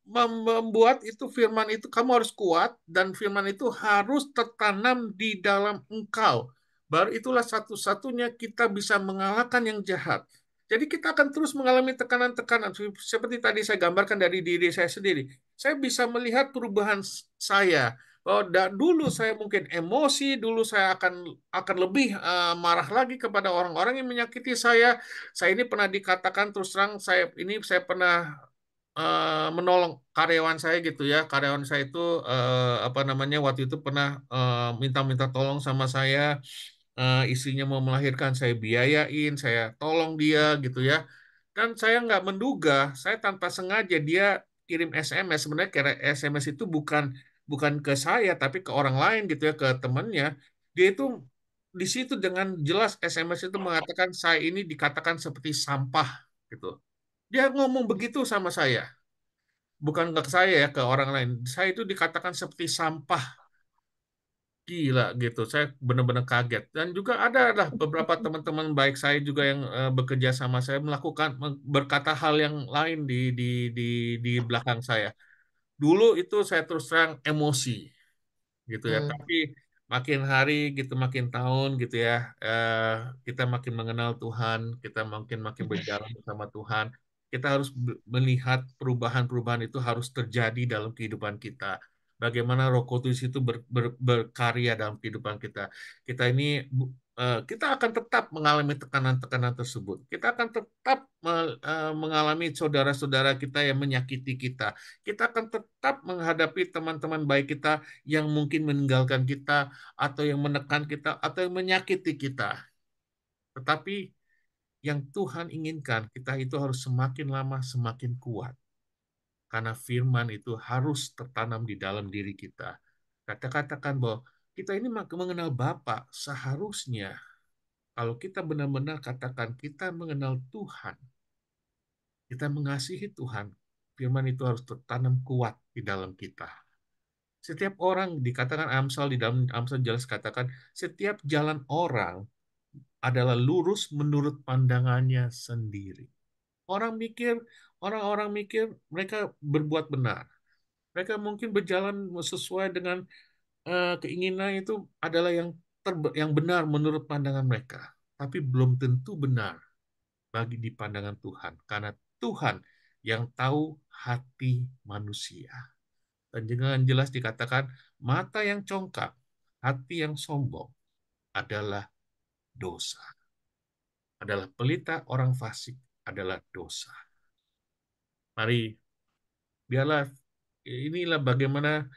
membuat itu firman itu kamu harus kuat dan firman itu harus tertanam di dalam engkau. Baru itulah satu-satunya kita bisa mengalahkan yang jahat. Jadi kita akan terus mengalami tekanan-tekanan seperti tadi saya gambarkan dari diri saya sendiri. Saya bisa melihat perubahan saya. Oh, dulu saya mungkin emosi, dulu saya akan lebih marah lagi kepada orang-orang yang menyakiti saya. Saya ini pernah dikatakan terus terang, saya pernah menolong karyawan saya gitu ya. Karyawan saya itu apa namanya waktu itu pernah minta-minta tolong sama saya. Istrinya mau melahirkan, saya biayain, saya tolong dia gitu ya. Dan saya nggak menduga, saya tanpa sengaja dia kirim SMS. Sebenarnya kira SMS itu bukan bukan ke saya, tapi ke orang lain gitu ya, ke temannya. Dia itu di situ dengan jelas SMS itu mengatakan saya ini dikatakan seperti sampah gitu. Dia ngomong begitu sama saya, bukan ke saya ya, ke orang lain. Saya itu dikatakan seperti sampah. Gila gitu, saya benar-benar kaget. Dan juga ada lah beberapa teman-teman baik saya juga yang bekerja sama saya melakukan berkata hal yang lain di di belakang saya. Dulu itu saya terus terang emosi gitu ya. Hmm. Tapi makin hari gitu, makin tahun gitu ya, eh, kita makin mengenal Tuhan, kita makin makin berjalan bersama Tuhan. Kita harus melihat perubahan-perubahan itu harus terjadi dalam kehidupan kita. Bagaimana Roh Kudus itu berkarya dalam kehidupan kita. Kita ini kita akan tetap mengalami tekanan-tekanan tersebut. Kita akan tetap mengalami saudara-saudara kita yang menyakiti kita. Kita akan tetap menghadapi teman-teman baik kita yang mungkin meninggalkan kita, atau yang menekan kita, atau yang menyakiti kita. Tetapi yang Tuhan inginkan, kita itu harus semakin lama semakin kuat. Karena firman itu harus tertanam di dalam diri kita. Kata-katakan bahwa kita ini mengenal Bapa, seharusnya kalau kita benar-benar katakan kita mengenal Tuhan, kita mengasihi Tuhan, firman itu harus tertanam kuat di dalam kita. Setiap orang dikatakan Amsal, di dalam Amsal jelas katakan setiap jalan orang adalah lurus menurut pandangannya sendiri. Orang mikir, orang-orang mikir mereka berbuat benar. Mereka mungkin berjalan sesuai dengan keinginan itu adalah yang benar menurut pandangan mereka, tapi belum tentu benar bagi di pandangan Tuhan, karena Tuhan yang tahu hati manusia. Dan dengan jelas dikatakan, mata yang congkak, hati yang sombong adalah dosa. Adalah pelita orang fasik adalah dosa. Mari, biarlah inilah bagaimana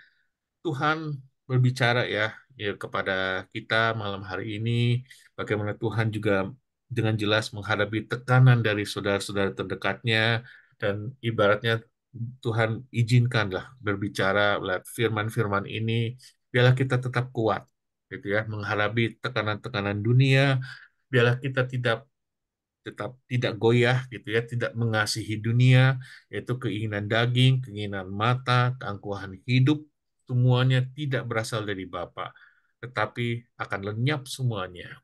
Tuhan berbicara ya kepada kita malam hari ini. Bagaimana Tuhan juga dengan jelas menghadapi tekanan dari saudara-saudara terdekatnya. Dan ibaratnya Tuhan izinkanlah berbicara lewat firman-firman ini. Biarlah kita tetap kuat gitu ya, menghadapi tekanan-tekanan dunia. Biarlah kita tetap tidak goyah gitu ya, tidak mengasihi dunia, yaitu keinginan daging, keinginan mata, keangkuhan hidup, semuanya tidak berasal dari Bapa, tetapi akan lenyap semuanya.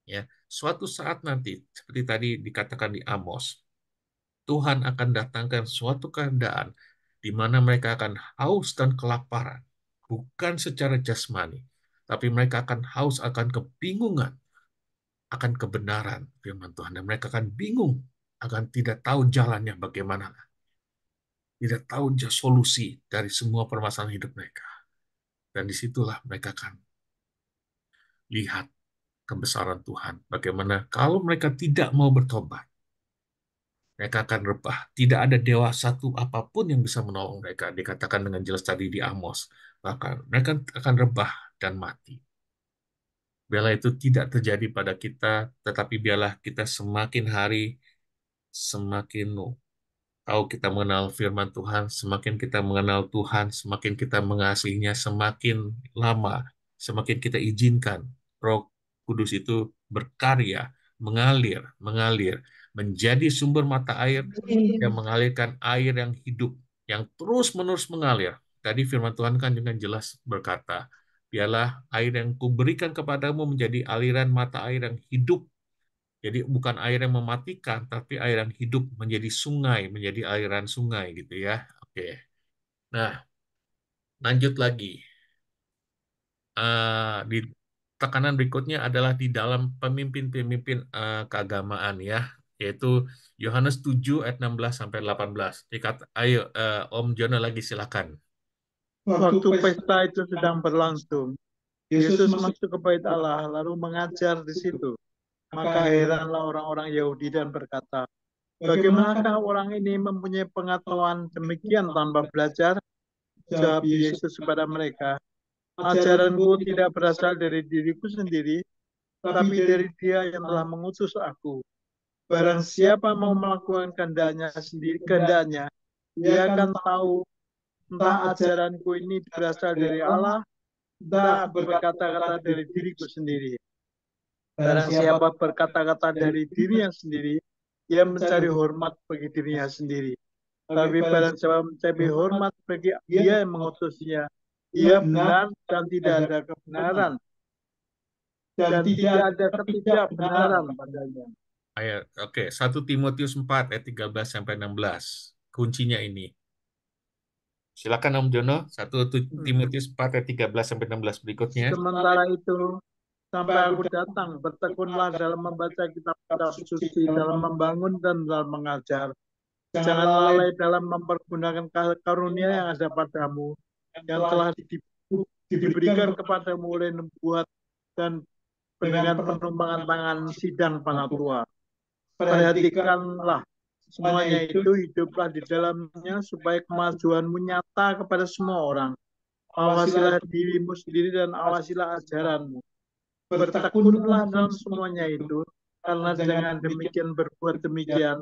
Ya, suatu saat nanti, seperti tadi dikatakan di Amos, Tuhan akan datangkan suatu keadaan di mana mereka akan haus dan kelaparan, bukan secara jasmani, tapi mereka akan haus akan kebingungan akan kebenaran firman Tuhan. Dan mereka akan bingung, akan tidak tahu jalannya bagaimana. Tidak tahu solusi dari semua permasalahan hidup mereka. Dan disitulah mereka akan lihat kebesaran Tuhan. Bagaimana kalau mereka tidak mau bertobat, mereka akan rebah. Tidak ada dewa satu apapun yang bisa menolong mereka. Dikatakan dengan jelas tadi di Amos. Bahkan mereka akan rebah dan mati. Biarlah itu tidak terjadi pada kita, tetapi biarlah kita semakin hari semakin tahu kita mengenal firman Tuhan, semakin kita mengenal Tuhan, semakin kita mengasihinya, semakin lama, semakin kita izinkan Roh Kudus itu berkarya, mengalir, mengalir, menjadi sumber mata air yang mengalirkan air yang hidup, yang terus-menerus mengalir. Tadi firman Tuhan kan dengan jelas berkata, Biarlah air yang kuberikan kepadamu menjadi aliran mata air yang hidup. Jadi bukan air yang mematikan, tapi air yang hidup menjadi sungai, menjadi aliran sungai gitu ya. Oke. Nah, lanjut lagi. Di tekanan berikutnya adalah di dalam pemimpin-pemimpin keagamaan ya, yaitu Yohanes 7 ayat 16 sampai 18. Ayo Om Jono lagi silakan. Waktu pesta itu sedang berlangsung, Yesus masuk ke bait Allah lalu mengajar di situ. Maka heranlah orang-orang Yahudi dan berkata, bagaimanakah orang ini mempunyai pengetahuan demikian tanpa belajar? Jawab Yesus kepada mereka, ajaranku tidak berasal dari diriku sendiri, tapi dari Dia yang telah mengutus aku. Barang siapa mau melakukan kehendaknya, dia akan tahu entah ajaranku ini berasal dari Allah, entah berkata-kata dari diriku sendiri. Barang siapa berkata-kata dari dirinya sendiri, ia mencari hormat bagi dirinya sendiri. Tapi barang siapa mencari hormat bagi Dia yang mengutusnya, ia benar dan tidak ada kebenaran dan tidak ada ketidakbenaran padanya. Ayat, oke, 1 Timotius 4 ayat 13 sampai 16. Kuncinya ini. Silakan Om Jono, 1 Timotius 4 ayat 13 sampai 16 berikutnya. Sementara itu, sampai aku datang, bertekunlah dalam membaca kitab-kitab suci, dalam membangun dan dalam mengajar. Jangan lalai dalam mempergunakan karunia yang ada padamu, yang telah diberikan kepadamu oleh nubuat dan dengan penumpangan tangan sidang para tua. Perhatikanlah semuanya itu, hiduplah di dalamnya supaya kemajuanmu nyata kepada semua orang. Awasilah dirimu sendiri dan awasilah ajaranmu. Bertekunlah dalam semuanya itu, karena dengan demikian berbuat demikian,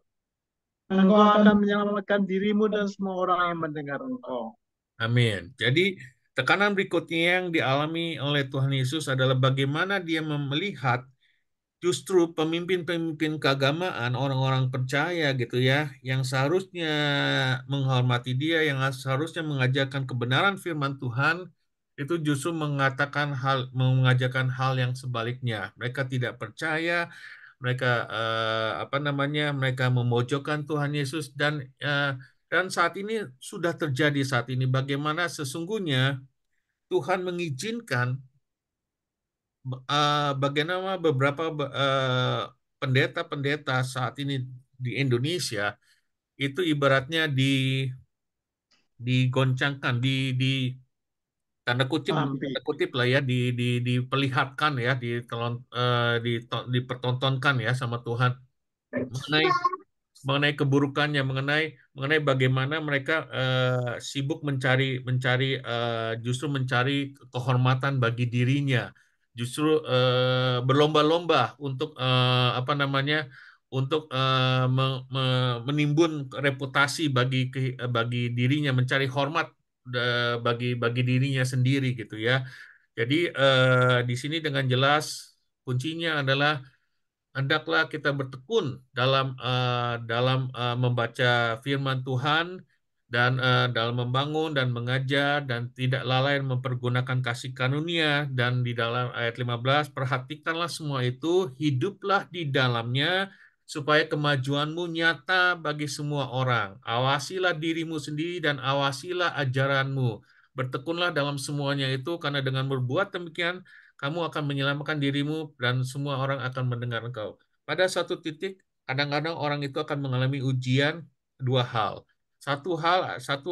engkau akan menyelamatkan dirimu dan semua orang yang mendengar engkau. Amin. Jadi tekanan berikutnya yang dialami oleh Tuhan Yesus adalah bagaimana dia melihat justru pemimpin-pemimpin keagamaan, orang-orang percaya gitu ya, yang seharusnya menghormati dia, yang seharusnya mengajarkan kebenaran firman Tuhan, itu justru mengajarkan hal yang sebaliknya. Mereka tidak percaya, mereka mereka memojokkan Tuhan Yesus dan saat ini sudah terjadi saat ini bagaimana sesungguhnya Tuhan mengizinkan bagaimana beberapa pendeta-pendeta saat ini di Indonesia itu ibaratnya digoncangkan, di tanda kutip lah ya, diperlihatkan ya, dipertontonkan ya sama Tuhan mengenai keburukannya, mengenai bagaimana mereka sibuk justru mencari kehormatan bagi dirinya, justru berlomba-lomba untuk menimbun reputasi bagi dirinya, mencari hormat bagi dirinya sendiri gitu ya. Jadi di sini dengan jelas kuncinya adalah hendaklah kita bertekun dalam membaca firman Tuhan dan dalam membangun dan mengajar dan tidak lalai mempergunakan kasih karunia, dan di dalam ayat 15 perhatikanlah semua itu, hiduplah di dalamnya supaya kemajuanmu nyata bagi semua orang. Awasilah dirimu sendiri dan awasilah ajaranmu. Bertekunlah dalam semuanya itu, karena dengan berbuat demikian kamu akan menyelamatkan dirimu dan semua orang akan mendengar engkau. Pada satu titik, kadang-kadang orang itu akan mengalami ujian dua hal. Satu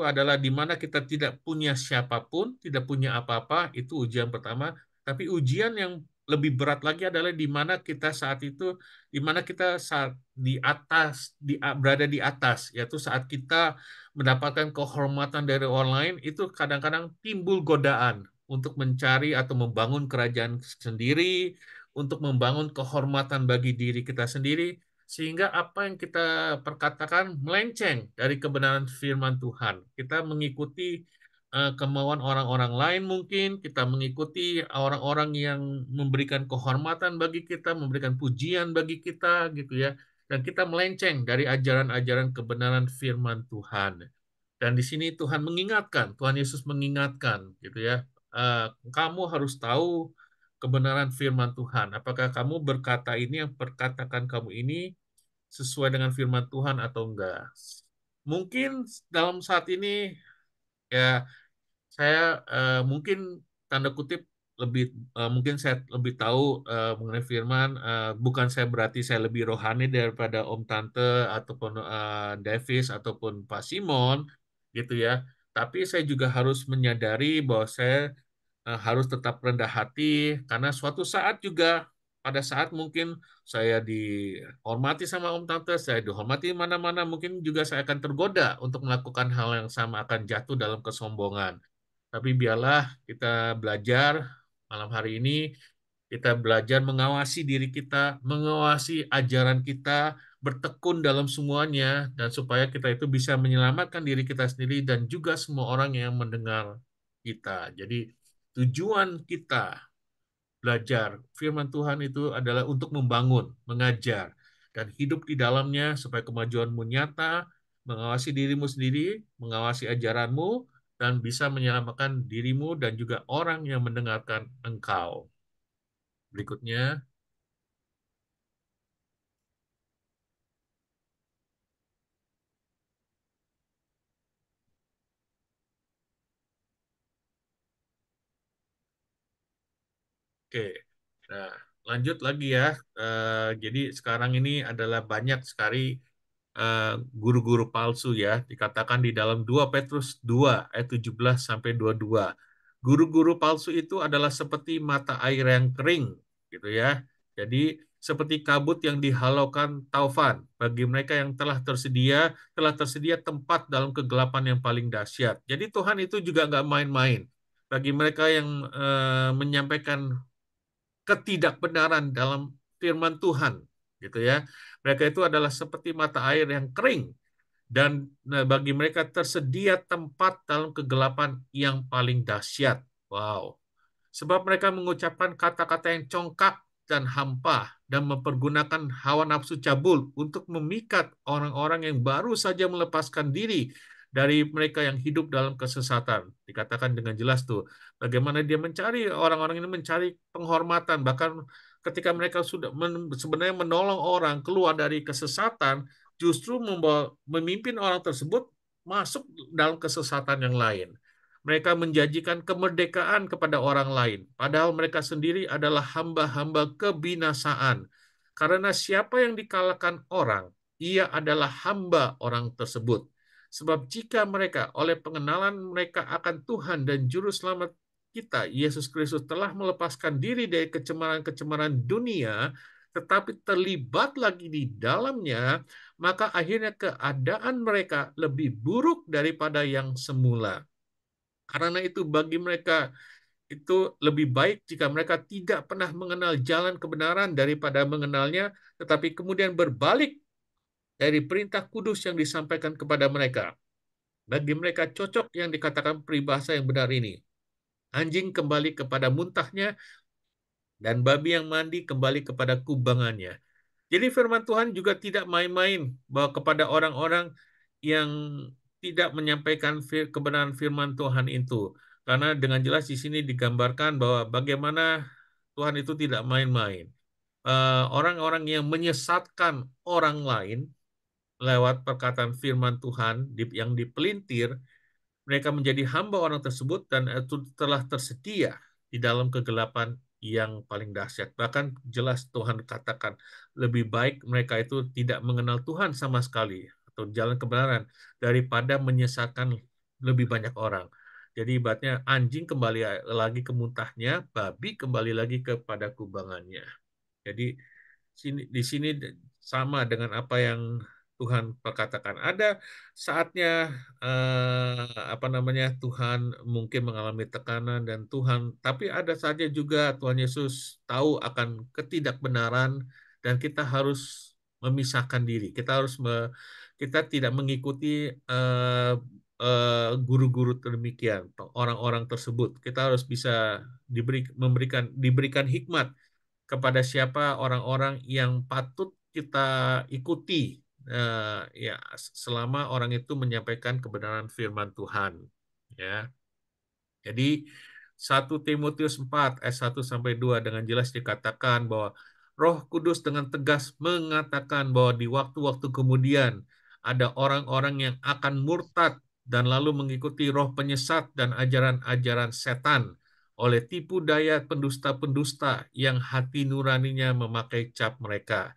adalah di mana kita tidak punya siapapun, tidak punya apa-apa, itu ujian pertama. Tapi ujian yang lebih berat lagi adalah di mana kita saat itu, di mana kita saat di atas, berada di atas, yaitu saat kita mendapatkan kehormatan dari orang lain, itu kadang-kadang timbul godaan untuk mencari atau membangun kerajaan sendiri, untuk membangun kehormatan bagi diri kita sendiri, sehingga apa yang kita perkatakan melenceng dari kebenaran firman Tuhan. Kita mengikuti kemauan orang-orang lain mungkin, kita mengikuti orang-orang yang memberikan kehormatan bagi kita, memberikan pujian bagi kita gitu ya. Dan kita melenceng dari ajaran-ajaran kebenaran firman Tuhan. Dan di sini Tuhan mengingatkan, Tuhan Yesus mengingatkan gitu ya, kamu harus tahu kebenaran firman Tuhan. Apakah kamu berkata ini, yang perkatakan kamu ini sesuai dengan firman Tuhan atau enggak? Mungkin dalam saat ini ya saya mungkin tanda kutip lebih mungkin saya lebih tahu mengenai firman. Bukan saya berarti saya lebih rohani daripada Om Tante ataupun Davis ataupun Pak Simon gitu ya. Tapi saya juga harus menyadari bahwa saya harus tetap rendah hati karena suatu saat juga pada saat mungkin saya dihormati sama Om Tante, saya dihormati mana-mana, mungkin juga saya akan tergoda untuk melakukan hal yang sama, akan jatuh dalam kesombongan. Tapi biarlah kita belajar malam hari ini, kita belajar mengawasi diri kita, mengawasi ajaran kita, bertekun dalam semuanya, dan supaya kita itu bisa menyelamatkan diri kita sendiri dan juga semua orang yang mendengar kita. Jadi tujuan kita belajar firman Tuhan itu adalah untuk membangun, mengajar, dan hidup di dalamnya supaya kemajuanmu nyata, mengawasi dirimu sendiri, mengawasi ajaranmu, dan bisa menyelamatkan dirimu dan juga orang yang mendengarkan engkau. Berikutnya, oke. Nah, lanjut lagi ya. Jadi sekarang ini adalah banyak sekali eh, guru-guru palsu ya, dikatakan di dalam 2 Petrus 2 ayat 17 sampai 22. Guru-guru palsu itu adalah seperti mata air yang kering gitu ya. Jadi seperti kabut yang dihalaukan taufan bagi mereka yang telah tersedia tempat dalam kegelapan yang paling dahsyat. Jadi Tuhan itu juga nggak main-main. Bagi mereka yang menyampaikan ketidakbenaran dalam firman Tuhan gitu ya. Mereka itu adalah seperti mata air yang kering dan bagi mereka tersedia tempat dalam kegelapan yang paling dahsyat. Wow. Sebab mereka mengucapkan kata-kata yang congkak dan hampa dan mempergunakan hawa nafsu cabul untuk memikat orang-orang yang baru saja melepaskan diri dari mereka yang hidup dalam kesesatan. Dikatakan dengan jelas tuh, bagaimana dia mencari, orang-orang ini mencari penghormatan, bahkan ketika mereka sudah sebenarnya menolong orang keluar dari kesesatan, justru memimpin orang tersebut masuk dalam kesesatan yang lain. Mereka menjanjikan kemerdekaan kepada orang lain, padahal mereka sendiri adalah hamba-hamba kebinasaan. Karena siapa yang dikalahkan orang, ia adalah hamba orang tersebut. Sebab jika mereka oleh pengenalan mereka akan Tuhan dan Juru Selamat kita, Yesus Kristus, telah melepaskan diri dari kecemaran-kecemaran dunia, tetapi terlibat lagi di dalamnya, maka akhirnya keadaan mereka lebih buruk daripada yang semula. Karena itu bagi mereka itu lebih baik jika mereka tidak pernah mengenal jalan kebenaran daripada mengenalnya, tetapi kemudian berbalik dari perintah kudus yang disampaikan kepada mereka. Bagi mereka cocok yang dikatakan peribahasa yang benar ini. Anjing kembali kepada muntahnya, dan babi yang mandi kembali kepada kubangannya. Jadi firman Tuhan juga tidak main-main bahwa kepada orang-orang yang tidak menyampaikan kebenaran firman Tuhan itu. Karena dengan jelas di sini digambarkan bahwa bagaimana Tuhan itu tidak main-main. Orang-orang yang menyesatkan orang lain lewat perkataan firman Tuhan yang dipelintir, mereka menjadi hamba orang tersebut dan itu telah tersedia di dalam kegelapan yang paling dahsyat. Bahkan jelas Tuhan katakan lebih baik mereka itu tidak mengenal Tuhan sama sekali atau jalan kebenaran daripada menyesatkan lebih banyak orang. Jadi ibaratnya anjing kembali lagi ke muntahnya, babi kembali lagi kepada kubangannya. Jadi di sini sama dengan apa yang Tuhan perkatakan. Ada saatnya apa namanya Tuhan mungkin mengalami tekanan dan Tuhan, tapi ada saatnya juga Tuhan Yesus tahu akan ketidakbenaran dan kita harus memisahkan diri. Kita tidak mengikuti guru-guru demikian, orang-orang tersebut. Kita harus bisa diberikan hikmat kepada siapa orang-orang yang patut kita ikuti ya selama orang itu menyampaikan kebenaran firman Tuhan ya. Jadi 1 Timotius 4 ayat 1 sampai 2 dengan jelas dikatakan bahwa Roh Kudus dengan tegas mengatakan bahwa di waktu-waktu kemudian ada orang-orang yang akan murtad dan lalu mengikuti roh penyesat dan ajaran-ajaran setan oleh tipu daya pendusta-pendusta yang hati nuraninya memakai cap mereka.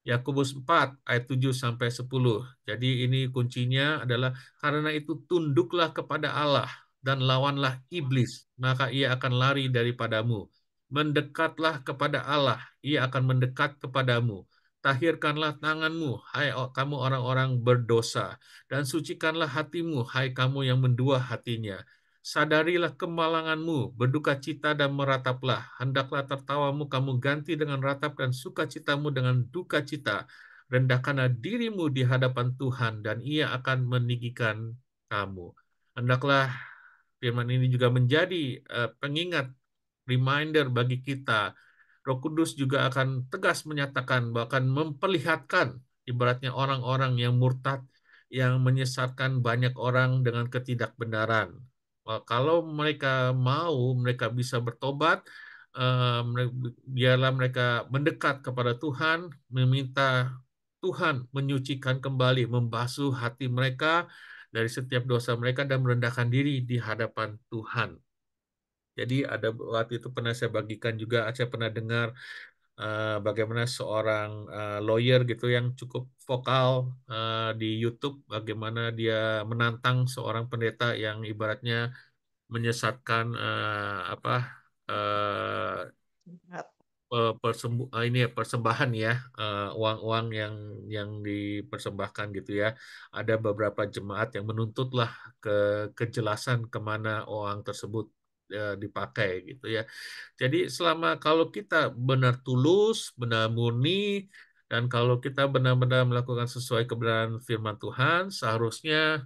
Yakobus 4 ayat 7 sampai 10. Jadi ini kuncinya adalah karena itu tunduklah kepada Allah dan lawanlah iblis, maka ia akan lari daripadamu. Mendekatlah kepada Allah, ia akan mendekat kepadamu. Tahirkanlah tanganmu, hai kamu orang-orang berdosa, dan sucikanlah hatimu, hai kamu yang mendua hatinya. Sadarilah kemalanganmu, berduka cita dan merataplah. Hendaklah tertawamu kamu ganti dengan ratap dan sukacitamu dengan duka cita. Rendahkanlah dirimu di hadapan Tuhan dan ia akan meninggikan kamu. Hendaklah firman ini juga menjadi pengingat, reminder bagi kita. Roh Kudus juga akan tegas menyatakan, bahkan memperlihatkan ibaratnya orang-orang yang murtad, yang menyesatkan banyak orang dengan ketidakbenaran. Kalau mereka mau, mereka bisa bertobat, biarlah mereka mendekat kepada Tuhan, meminta Tuhan menyucikan kembali, membasuh hati mereka dari setiap dosa mereka dan merendahkan diri di hadapan Tuhan. Jadi ada waktu itu pernah saya bagikan juga, saya pernah dengar bagaimana seorang lawyer gitu yang cukup vokal di YouTube, bagaimana dia menantang seorang pendeta yang ibaratnya menyesatkan eh, ini ya persembahan ya, uang-uang yang dipersembahkan gitu ya. Ada beberapa jemaat yang menuntutlah ke kejelasan kemana uang tersebut dipakai gitu ya. Jadi selama kalau kita benar tulus, benar murni, dan kalau kita benar-benar melakukan sesuai kebenaran firman Tuhan, seharusnya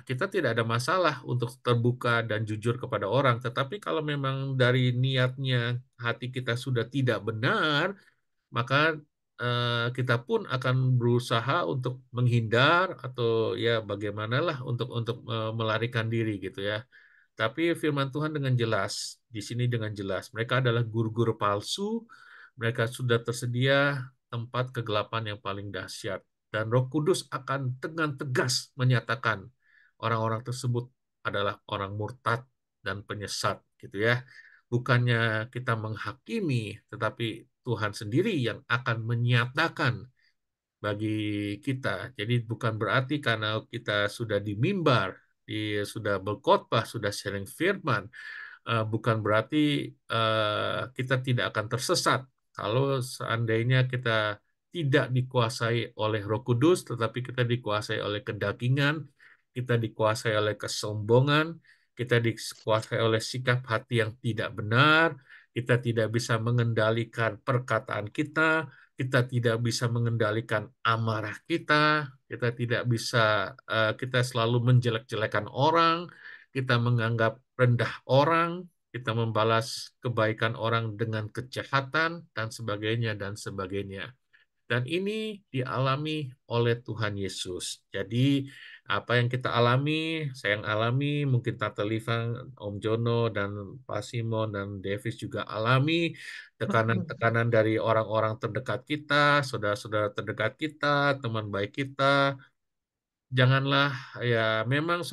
kita tidak ada masalah untuk terbuka dan jujur kepada orang. Tetapi kalau memang dari niatnya hati kita sudah tidak benar, maka kita pun akan berusaha untuk menghindar atau ya bagaimanalah untuk melarikan diri gitu ya. Tapi firman Tuhan dengan jelas, di sini dengan jelas, mereka adalah guru-guru palsu, mereka sudah tersedia tempat kegelapan yang paling dahsyat. Dan Roh Kudus akan dengan tegas menyatakan orang-orang tersebut adalah orang murtad dan penyesat gitu ya. Bukannya kita menghakimi, tetapi Tuhan sendiri yang akan menyatakan bagi kita. Jadi bukan berarti karena kita sudah di mimbar, sudah berkhotbah, sudah sharing firman, bukan berarti kita tidak akan tersesat. Kalau seandainya kita tidak dikuasai oleh Roh Kudus, tetapi kita dikuasai oleh kedagingan, kita dikuasai oleh kesombongan, kita dikuasai oleh sikap hati yang tidak benar, kita tidak bisa mengendalikan perkataan kita tidak bisa mengendalikan amarah kita tidak bisa, kita selalu menjelek-jelekan orang, kita menganggap rendah orang, kita membalas kebaikan orang dengan kejahatan, dan sebagainya, dan sebagainya. Dan ini dialami oleh Tuhan Yesus. Jadi apa yang kita alami, saya yang alami, mungkin Tante Liva, Om Jono, dan Pak Simon, dan Davis juga alami tekanan-tekanan dari orang-orang terdekat kita, saudara-saudara terdekat kita, teman baik kita. Janganlah ya, memang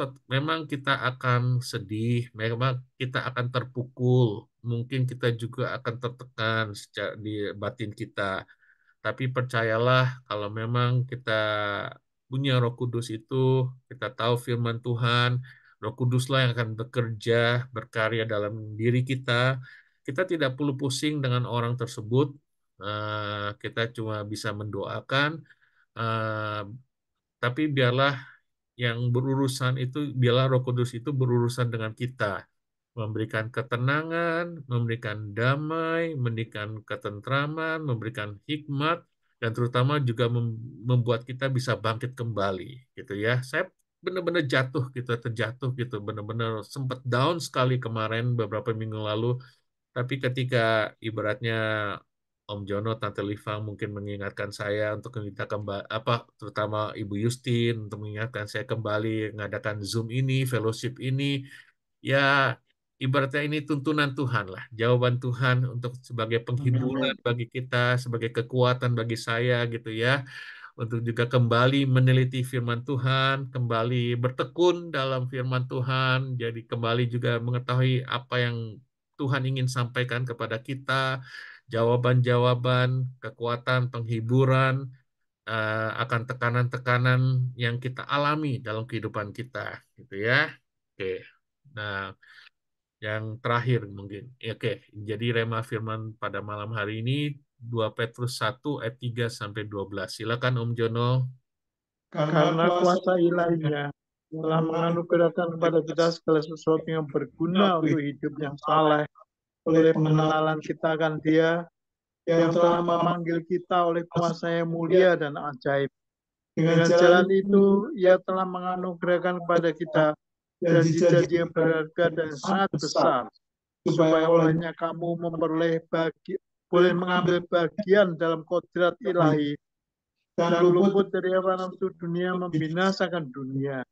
kita akan sedih, memang kita akan terpukul, mungkin kita juga akan tertekan secara di batin kita. Tapi percayalah, kalau memang kita punya Roh Kudus itu, kita tahu firman Tuhan, Roh Kuduslah yang akan bekerja, berkarya dalam diri kita. Kita tidak perlu pusing dengan orang tersebut. Kita cuma bisa mendoakan. eh, tapi biarlah yang berurusan itu, biarlah Roh Kudus itu berurusan dengan kita, memberikan ketenangan, memberikan damai, memberikan ketentraman, memberikan hikmat, dan terutama juga membuat kita bisa bangkit kembali, gitu ya. Saya benar-benar jatuh gitu, terjatuh gitu, benar-benar sempat down sekali kemarin beberapa minggu lalu. Tapi ketika ibaratnya Om Jono, Tante Liva mungkin mengingatkan saya untuk kita kembali, terutama Ibu Justin untuk mengingatkan saya kembali mengadakan Zoom ini, fellowship ini, ya ibaratnya ini tuntunan Tuhan lah, jawaban Tuhan untuk sebagai penghiburan Amin. bagi kita, sebagai kekuatan bagi saya gitu ya, untuk juga kembali meneliti firman Tuhan, kembali bertekun dalam firman Tuhan, jadi kembali juga mengetahui apa yang Tuhan ingin sampaikan kepada kita, jawaban-jawaban, kekuatan, penghiburan akan tekanan-tekanan yang kita alami dalam kehidupan kita, gitu ya. Oke. Nah, yang terakhir mungkin. Oke, jadi rema firman pada malam hari ini 2 Petrus 1 ayat 3 sampai 12. Silakan Om Jono. Karena kuasa ilahinya telah menganugerahkan kepada kita segala sesuatu yang berguna untuk hidup yang saleh oleh pengenalan kita akan Dia yang telah memanggil kita oleh kuasa yang mulia dan ajaib. Dengan jalan itu, Ia telah menganugerahkan kepada kita janji-janji yang berharga dan sangat besar, supaya olehnya kamu boleh mengambil bagian dalam kodrat ilahi dan luput dari apa nafsu dunia membinasakan dunia.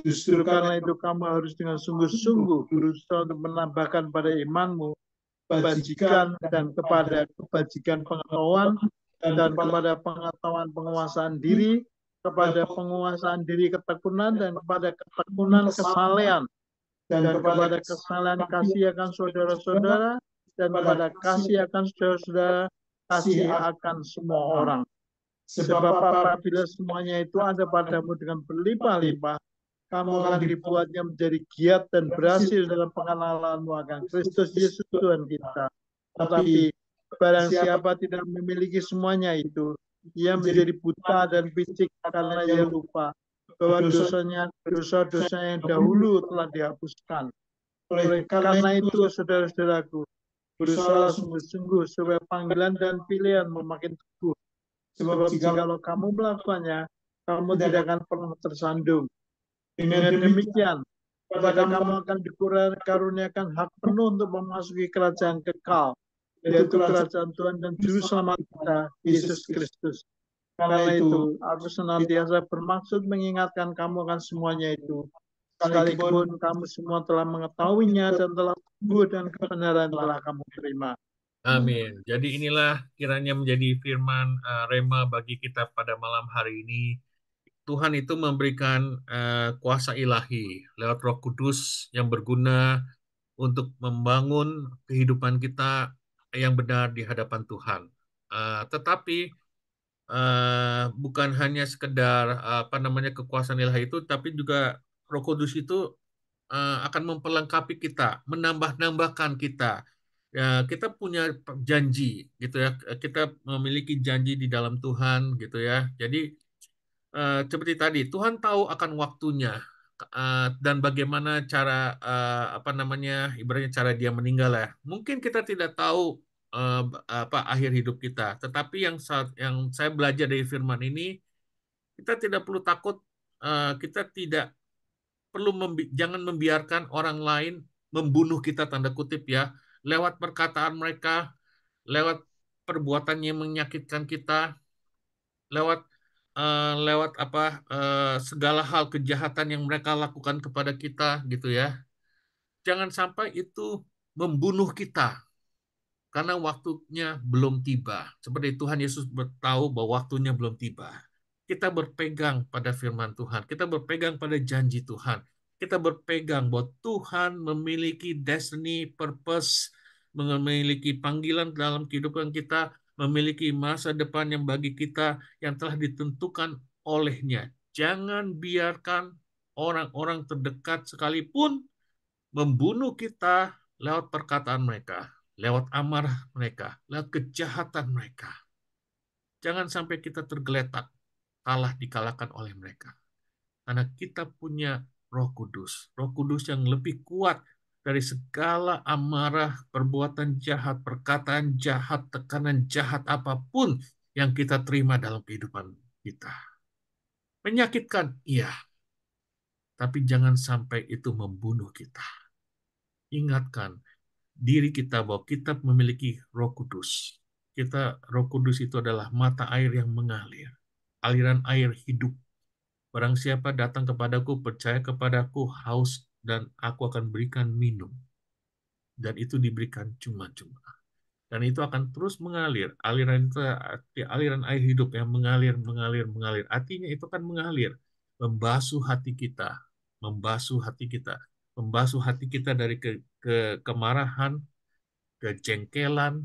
Justru karena itu kamu harus dengan sungguh-sungguh berusaha untuk menambahkan pada imanmu kebajikan dan kepada kebajikan pengetahuan dan kepada pengetahuan penguasaan diri, kepada penguasaan diri ketekunan dan kepada ketekunan kesalehan dan kepada kesalehan kasih akan saudara-saudara dan kepada kasih akan saudara-saudara kasih akan semua orang. Sebab apabila semuanya itu ada padamu dengan berlimpah-limpah, kamu akan dibuatnya menjadi giat dan berhasil dalam pengenalanmu akan Kristus Yesus Tuhan kita. Tetapi barang siapa tidak memiliki semuanya itu, ia menjadi buta dan picik karena ia lupa bahwa dosa-dosa yang dahulu telah dihapuskan. Oleh karena itu, saudara-saudaraku, berusaha sungguh-sungguh supaya panggilan dan pilihan memakin teguh. Sebab jikalau kamu melakukannya, kamu tidak akan pernah tersandung. Dengan demikian, kepada kamu akan dikaruniakan hak penuh untuk memasuki kerajaan kekal, yaitu kerajaan Tuhan dan Juru Selamat kita, Yesus Kristus. Karena itu, aku senantiasa bermaksud mengingatkan kamu akan semuanya itu, sekalipun kamu semua telah mengetahuinya dan telah teguh dan kebenaran telah kamu terima. Amin. Jadi inilah kiranya menjadi firman rema bagi kita pada malam hari ini. Tuhan itu memberikan kuasa ilahi lewat Roh Kudus yang berguna untuk membangun kehidupan kita yang benar di hadapan Tuhan. Tetapi bukan hanya sekedar apa namanya kekuasaan ilahi itu, tapi juga Roh Kudus itu akan memperlengkapi kita, menambah-nambahkan kita. Ya, kita punya janji gitu ya. Kita memiliki janji di dalam Tuhan gitu ya. Jadi seperti tadi, Tuhan tahu akan waktunya dan bagaimana cara apa namanya ibaratnya cara Dia meninggal ya. Mungkin kita tidak tahu apa akhir hidup kita, tetapi yang saya belajar dari firman ini, kita tidak perlu takut, kita tidak perlu jangan membiarkan orang lain membunuh kita tanda kutip ya, lewat perkataan mereka, lewat perbuatan yang menyakitkan kita, lewat lewat apa segala hal kejahatan yang mereka lakukan kepada kita gitu ya. Jangan sampai itu membunuh kita karena waktunya belum tiba. Seperti Tuhan Yesus tahu bahwa waktunya belum tiba. Kita berpegang pada firman Tuhan, kita berpegang pada janji Tuhan. Kita berpegang bahwa Tuhan memiliki destiny, purpose, memiliki panggilan dalam kehidupan kita, memiliki masa depan yang bagi kita yang telah ditentukan olehnya. Jangan biarkan orang-orang terdekat sekalipun membunuh kita lewat perkataan mereka, lewat amarah mereka, lewat kejahatan mereka. Jangan sampai kita tergeletak, kalah dikalahkan oleh mereka. Karena kita punya Roh Kudus yang lebih kuat dari segala amarah, perbuatan jahat, perkataan jahat, tekanan jahat apapun yang kita terima dalam kehidupan kita. Menyakitkan, iya, tapi jangan sampai itu membunuh kita. Ingatkan diri kita bahwa kita memiliki Roh Kudus. Roh Kudus itu adalah mata air yang mengalir, aliran air hidup. Barang siapa datang kepadaku, percaya kepadaku, haus, dan aku akan berikan minum. dan itu diberikan cuma-cuma. Dan itu akan terus mengalir. Aliran itu aliran air hidup yang mengalir, mengalir, mengalir. Artinya itu akan mengalir, membasuh hati kita, membasuh hati kita, membasuh hati kita dari kemarahan, kejengkelan,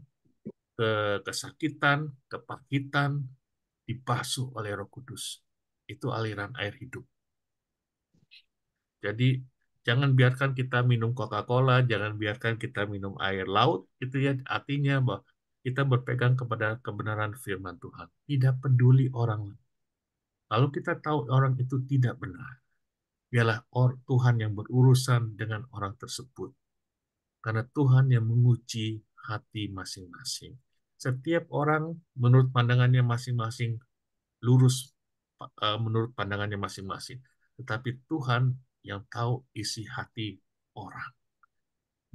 kesakitan, kepahitan, dibasuh oleh Roh Kudus. Itu aliran air hidup. Jadi jangan biarkan kita minum Coca-Cola, jangan biarkan kita minum air laut, gitu ya. Artinya bahwa kita berpegang kepada kebenaran firman Tuhan. Tidak peduli orang lain. Kalau kita tahu orang itu tidak benar, biarlah Tuhan yang berurusan dengan orang tersebut. Karena Tuhan yang menguji hati masing-masing. Setiap orang menurut pandangannya masing-masing lurus, menurut pandangannya masing-masing. Tetapi Tuhan yang tahu isi hati orang.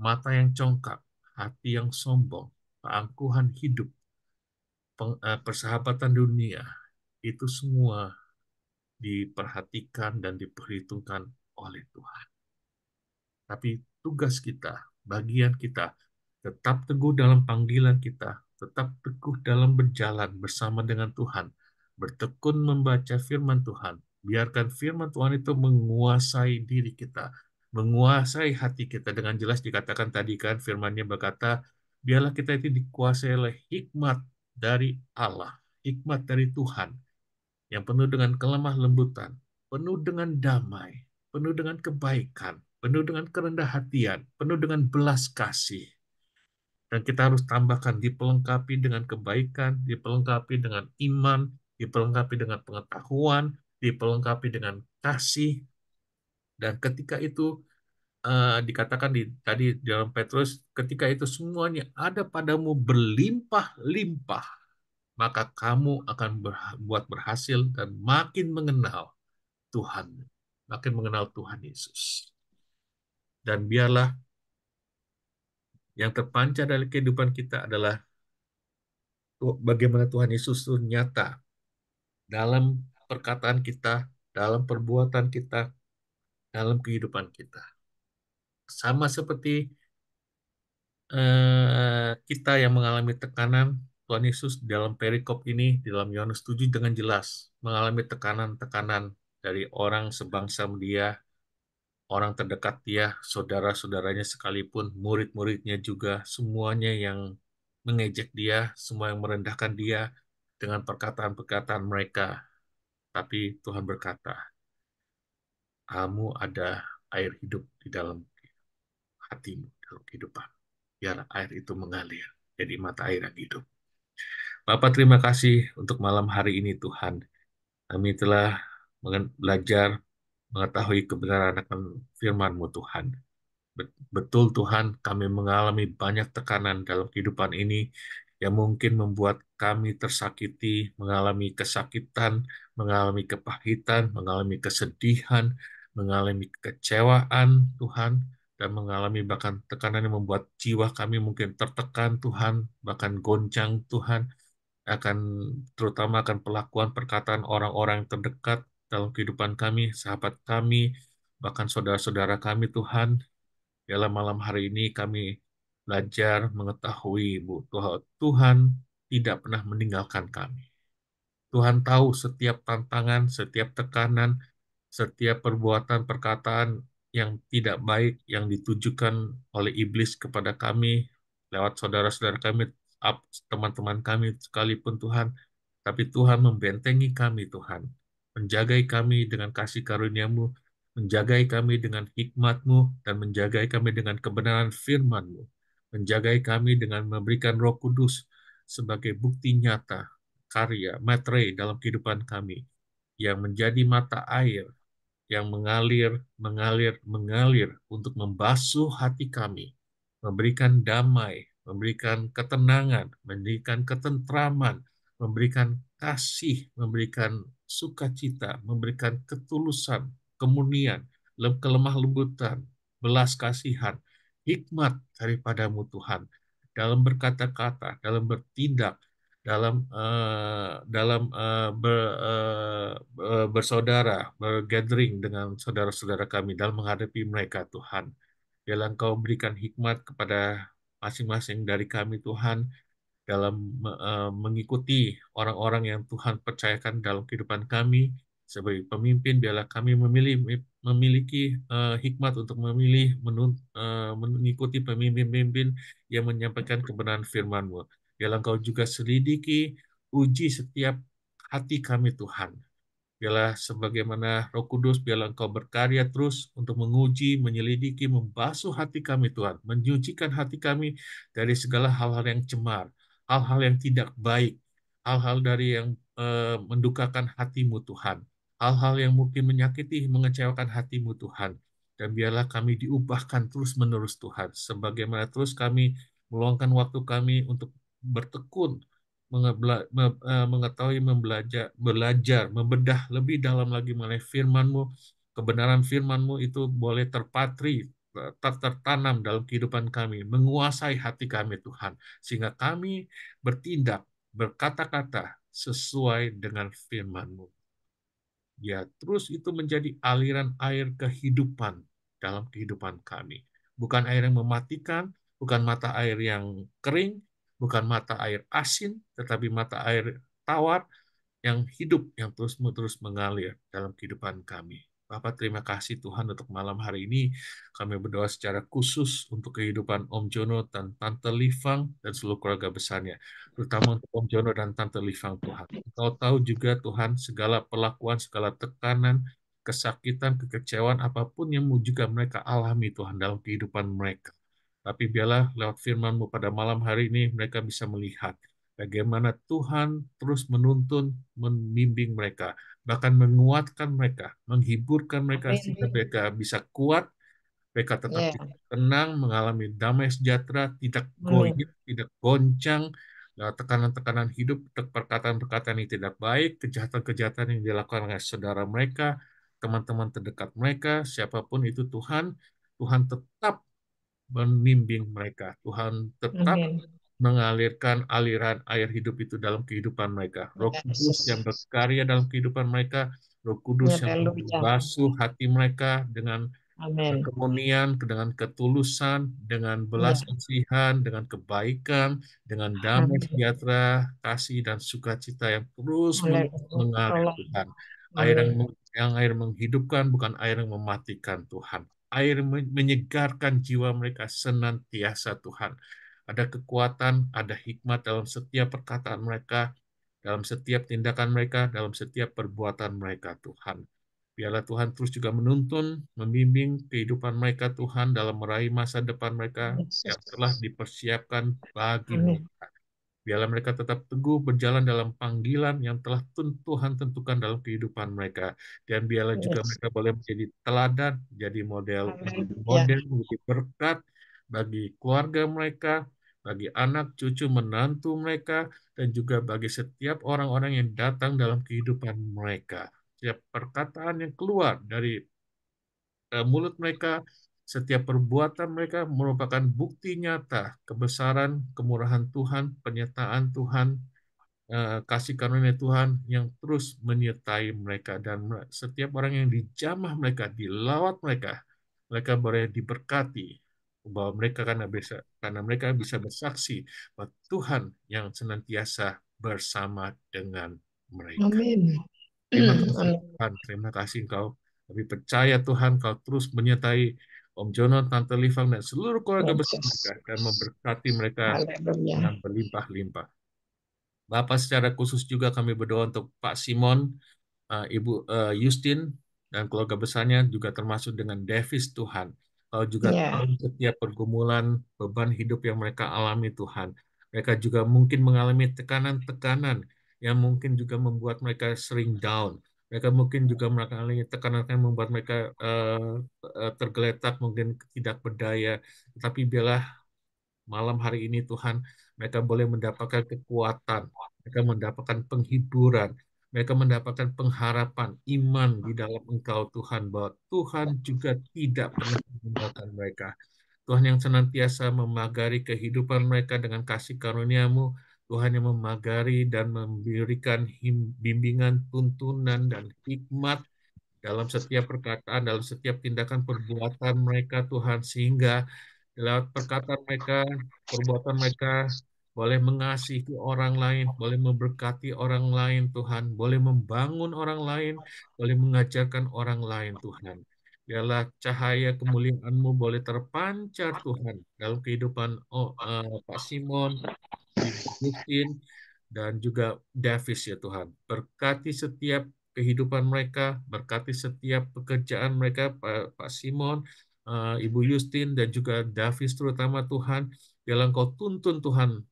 Mata yang congkak, hati yang sombong, keangkuhan hidup, persahabatan dunia, itu semua diperhatikan dan diperhitungkan oleh Tuhan. Tapi tugas kita, bagian kita, tetap teguh dalam panggilan kita, tetap teguh dalam berjalan bersama dengan Tuhan, bertekun membaca firman Tuhan. Biarkan firman Tuhan itu menguasai diri kita, menguasai hati kita. Dengan jelas dikatakan tadi kan, firman-Nya berkata, biarlah kita itu dikuasai oleh hikmat dari Allah, hikmat dari Tuhan, yang penuh dengan kelemah lembutan, penuh dengan damai, penuh dengan kebaikan, penuh dengan kerendah hatian, penuh dengan belas kasih. Dan kita harus tambahkan, dipelengkapi dengan kebaikan, dipelengkapi dengan iman, dipelengkapi dengan pengetahuan, dipelengkapi dengan kasih. Dan ketika itu dikatakan tadi di dalam Petrus, ketika itu semuanya ada padamu berlimpah-limpah, maka kamu akan berhasil dan makin mengenal Tuhan, makin mengenal Tuhan Yesus. Dan biarlah yang terpancar dari kehidupan kita adalah bagaimana Tuhan Yesus itu nyata dalam perkataan kita, dalam perbuatan kita, dalam kehidupan kita. Sama seperti kita yang mengalami tekanan, Tuhan Yesus dalam perikop ini, dalam Yohanes 7 dengan jelas mengalami tekanan-tekanan dari orang sebangsa dia, orang terdekat dia, saudara-saudaranya sekalipun, murid-muridnya juga, semuanya yang mengejek dia, semua yang merendahkan dia dengan perkataan-perkataan mereka. Tapi Tuhan berkata, kamu ada air hidup di dalam hatimu, dalam kehidupan. Biar air itu mengalir, jadi mata air yang hidup. Bapak, terima kasih untuk malam hari ini Tuhan. Kami telah belajar mengetahui kebenaran akan firman-Mu Tuhan. Betul Tuhan, kami mengalami banyak tekanan dalam kehidupan ini yang mungkin membuat kami tersakiti, mengalami kesakitan, mengalami kepahitan, mengalami kesedihan, mengalami kekecewaan Tuhan, dan mengalami bahkan tekanan yang membuat jiwa kami mungkin tertekan Tuhan, bahkan goncang Tuhan, akan terutama akan pelakuan perkataan orang-orang yang terdekat dalam kehidupan kami, sahabat kami, bahkan saudara-saudara kami Tuhan. Dalam malam hari ini kami belajar mengetahui, Bu, Tuhan tidak pernah meninggalkan kami. Tuhan tahu setiap tantangan, setiap tekanan, setiap perbuatan, perkataan yang tidak baik yang ditujukan oleh iblis kepada kami, lewat saudara-saudara kami, teman-teman kami sekalipun Tuhan. Tapi Tuhan membentengi kami, Tuhan. Menjagai kami dengan kasih karunia-Mu, menjagai kami dengan hikmat-Mu, dan menjagai kami dengan kebenaran firman-Mu. Menjagai kami dengan memberikan Roh Kudus sebagai bukti nyata, karya, materai dalam kehidupan kami, yang menjadi mata air, yang mengalir, mengalir, mengalir untuk membasuh hati kami, memberikan damai, memberikan ketenangan, memberikan ketentraman, memberikan kasih, memberikan sukacita, memberikan ketulusan, kemurnian, kelemah lembutan, belas kasihan, hikmat daripadamu Tuhan, dalam berkata-kata, dalam bertindak, dalam bersaudara, bergathering dengan saudara-saudara kami dalam menghadapi mereka, Tuhan. Biarlah Engkau berikan hikmat kepada masing-masing dari kami, Tuhan, dalam mengikuti orang-orang yang Tuhan percayakan dalam kehidupan kami sebagai pemimpin. Biarlah kami memiliki hikmat untuk memilih mengikuti pemimpin-pemimpin yang menyampaikan kebenaran firman-Mu. Biarlah Engkau juga selidiki, uji setiap hati kami, Tuhan. Biarlah sebagaimana Roh Kudus, biarlah Engkau berkarya terus untuk menguji, menyelidiki, membasuh hati kami, Tuhan. Menyucikan hati kami dari segala hal-hal yang cemar, hal-hal yang tidak baik, hal-hal dari yang mendukakan hatimu, Tuhan. Hal-hal yang mungkin menyakiti, mengecewakan hatimu, Tuhan. Dan biarlah kami diubahkan terus-menerus, Tuhan. Sebagaimana terus kami meluangkan waktu kami untuk bertekun, mengetahui, belajar, membedah lebih dalam lagi mengenai firman-Mu, kebenaran firman-Mu itu boleh tertanam dalam kehidupan kami, menguasai hati kami, Tuhan, sehingga kami bertindak, berkata-kata sesuai dengan firman-Mu. Ya, terus itu menjadi aliran air kehidupan dalam kehidupan kami. Bukan air yang mematikan, bukan mata air yang kering, bukan mata air asin, tetapi mata air tawar yang hidup, yang terus-menerus mengalir dalam kehidupan kami. Bapak, terima kasih Tuhan untuk malam hari ini. Kami berdoa secara khusus untuk kehidupan Om Jono dan Tante Livang dan seluruh keluarga besarnya. Terutama untuk Om Jono dan Tante Livang, Tuhan. Engkau tahu juga Tuhan segala perlakuan, segala tekanan, kesakitan, kekecewaan, apapun yang juga mereka alami Tuhan dalam kehidupan mereka. Tapi biarlah lewat firman-Mu pada malam hari ini mereka bisa melihat bagaimana Tuhan terus menuntun, membimbing mereka, bahkan menguatkan mereka, menghiburkan mereka sehingga Amin. mereka bisa kuat, mereka tetap Ya, tenang, mengalami damai sejahtera, tidak amin. goyah, tidak goncang, tekanan-tekanan hidup, perkataan-perkataan yang tidak baik, kejahatan-kejahatan yang dilakukan oleh saudara mereka, teman-teman terdekat mereka, siapapun itu Tuhan, Tuhan tetap membimbing mereka. Tuhan tetap Amin. mengalirkan aliran air hidup itu dalam kehidupan mereka. Roh Kudus yang Yesus. berkarya dalam kehidupan mereka, Roh Kudus yang Haleluya. membasuh hati mereka dengan Amin. kemurnian, dengan ketulusan, dengan belas Ya, kasihan, dengan kebaikan, dengan damai amin. sejahtera, kasih dan sukacita yang terus menerus Haleluya. mengalir Allah. Tuhan. Air Amin. yang air menghidupkan, bukan air yang mematikan Tuhan. Air menyegarkan jiwa mereka senantiasa Tuhan. Ada kekuatan, ada hikmat dalam setiap perkataan mereka, dalam setiap tindakan mereka, dalam setiap perbuatan mereka Tuhan. Biarlah Tuhan terus juga menuntun, membimbing kehidupan mereka Tuhan dalam meraih masa depan mereka yang telah Yesus. dipersiapkan bagi Amin. mereka. Biarlah mereka tetap teguh berjalan dalam panggilan yang telah Tuhan tentukan dalam kehidupan mereka. Dan biarlah juga Yes. mereka boleh menjadi teladan, menjadi Amin. Ya, model, menjadi berkat bagi keluarga mereka, bagi anak, cucu, menantu mereka, dan juga bagi setiap orang-orang yang datang dalam kehidupan mereka. Setiap perkataan yang keluar dari mulut mereka, setiap perbuatan mereka merupakan bukti nyata kebesaran, kemurahan Tuhan, penyertaan Tuhan, kasih karunia Tuhan yang terus menyertai mereka dan setiap orang yang dijamah mereka, dilawat mereka, mereka boleh diberkati bahwa mereka karena mereka bisa bersaksi bahwa Tuhan yang senantiasa bersama dengan mereka. amin. Terima kasih Amin. Tuhan, terima kasih Engkau. Kami percaya Tuhan, Kau terus menyertai Om Jono, Tante Livang, dan seluruh keluarga besar mereka Yesus. dan memberkati mereka Haleluya. dengan berlimpah-limpah. Bapak, secara khusus juga kami berdoa untuk Pak Simon, Ibu Justin, dan keluarga besarnya juga termasuk dengan Davis Tuhan. Kau juga Ya, tahu setiap pergumulan, beban hidup yang mereka alami Tuhan. Mereka juga mungkin mengalami tekanan-tekanan yang mungkin juga membuat mereka sering down. Mereka mungkin juga mengalami tekanan yang membuat mereka tergeletak, mungkin tidak berdaya. Tetapi biarlah malam hari ini Tuhan, mereka boleh mendapatkan kekuatan, mereka mendapatkan penghiburan, mereka mendapatkan pengharapan, iman di dalam Engkau Tuhan, bahwa Tuhan juga tidak pernah meninggalkan mereka. Tuhan yang senantiasa memagari kehidupan mereka dengan kasih karunia-Mu, Tuhan yang memagari dan memberikan bimbingan, tuntunan, dan hikmat dalam setiap perkataan, dalam setiap tindakan perbuatan mereka Tuhan, sehingga lewat perkataan mereka, perbuatan mereka boleh mengasihi orang lain, boleh memberkati orang lain Tuhan, boleh membangun orang lain, boleh mengajarkan orang lain Tuhan. Biarlah cahaya kemuliaan-Mu boleh terpancar Tuhan dalam kehidupan Pak Simon, Ibu Justin, dan juga Davis ya Tuhan. Berkati setiap kehidupan mereka, berkati setiap pekerjaan mereka, Pak Simon, Ibu Justin, dan juga Davis terutama Tuhan. Biarlah Engkau tuntun Tuhan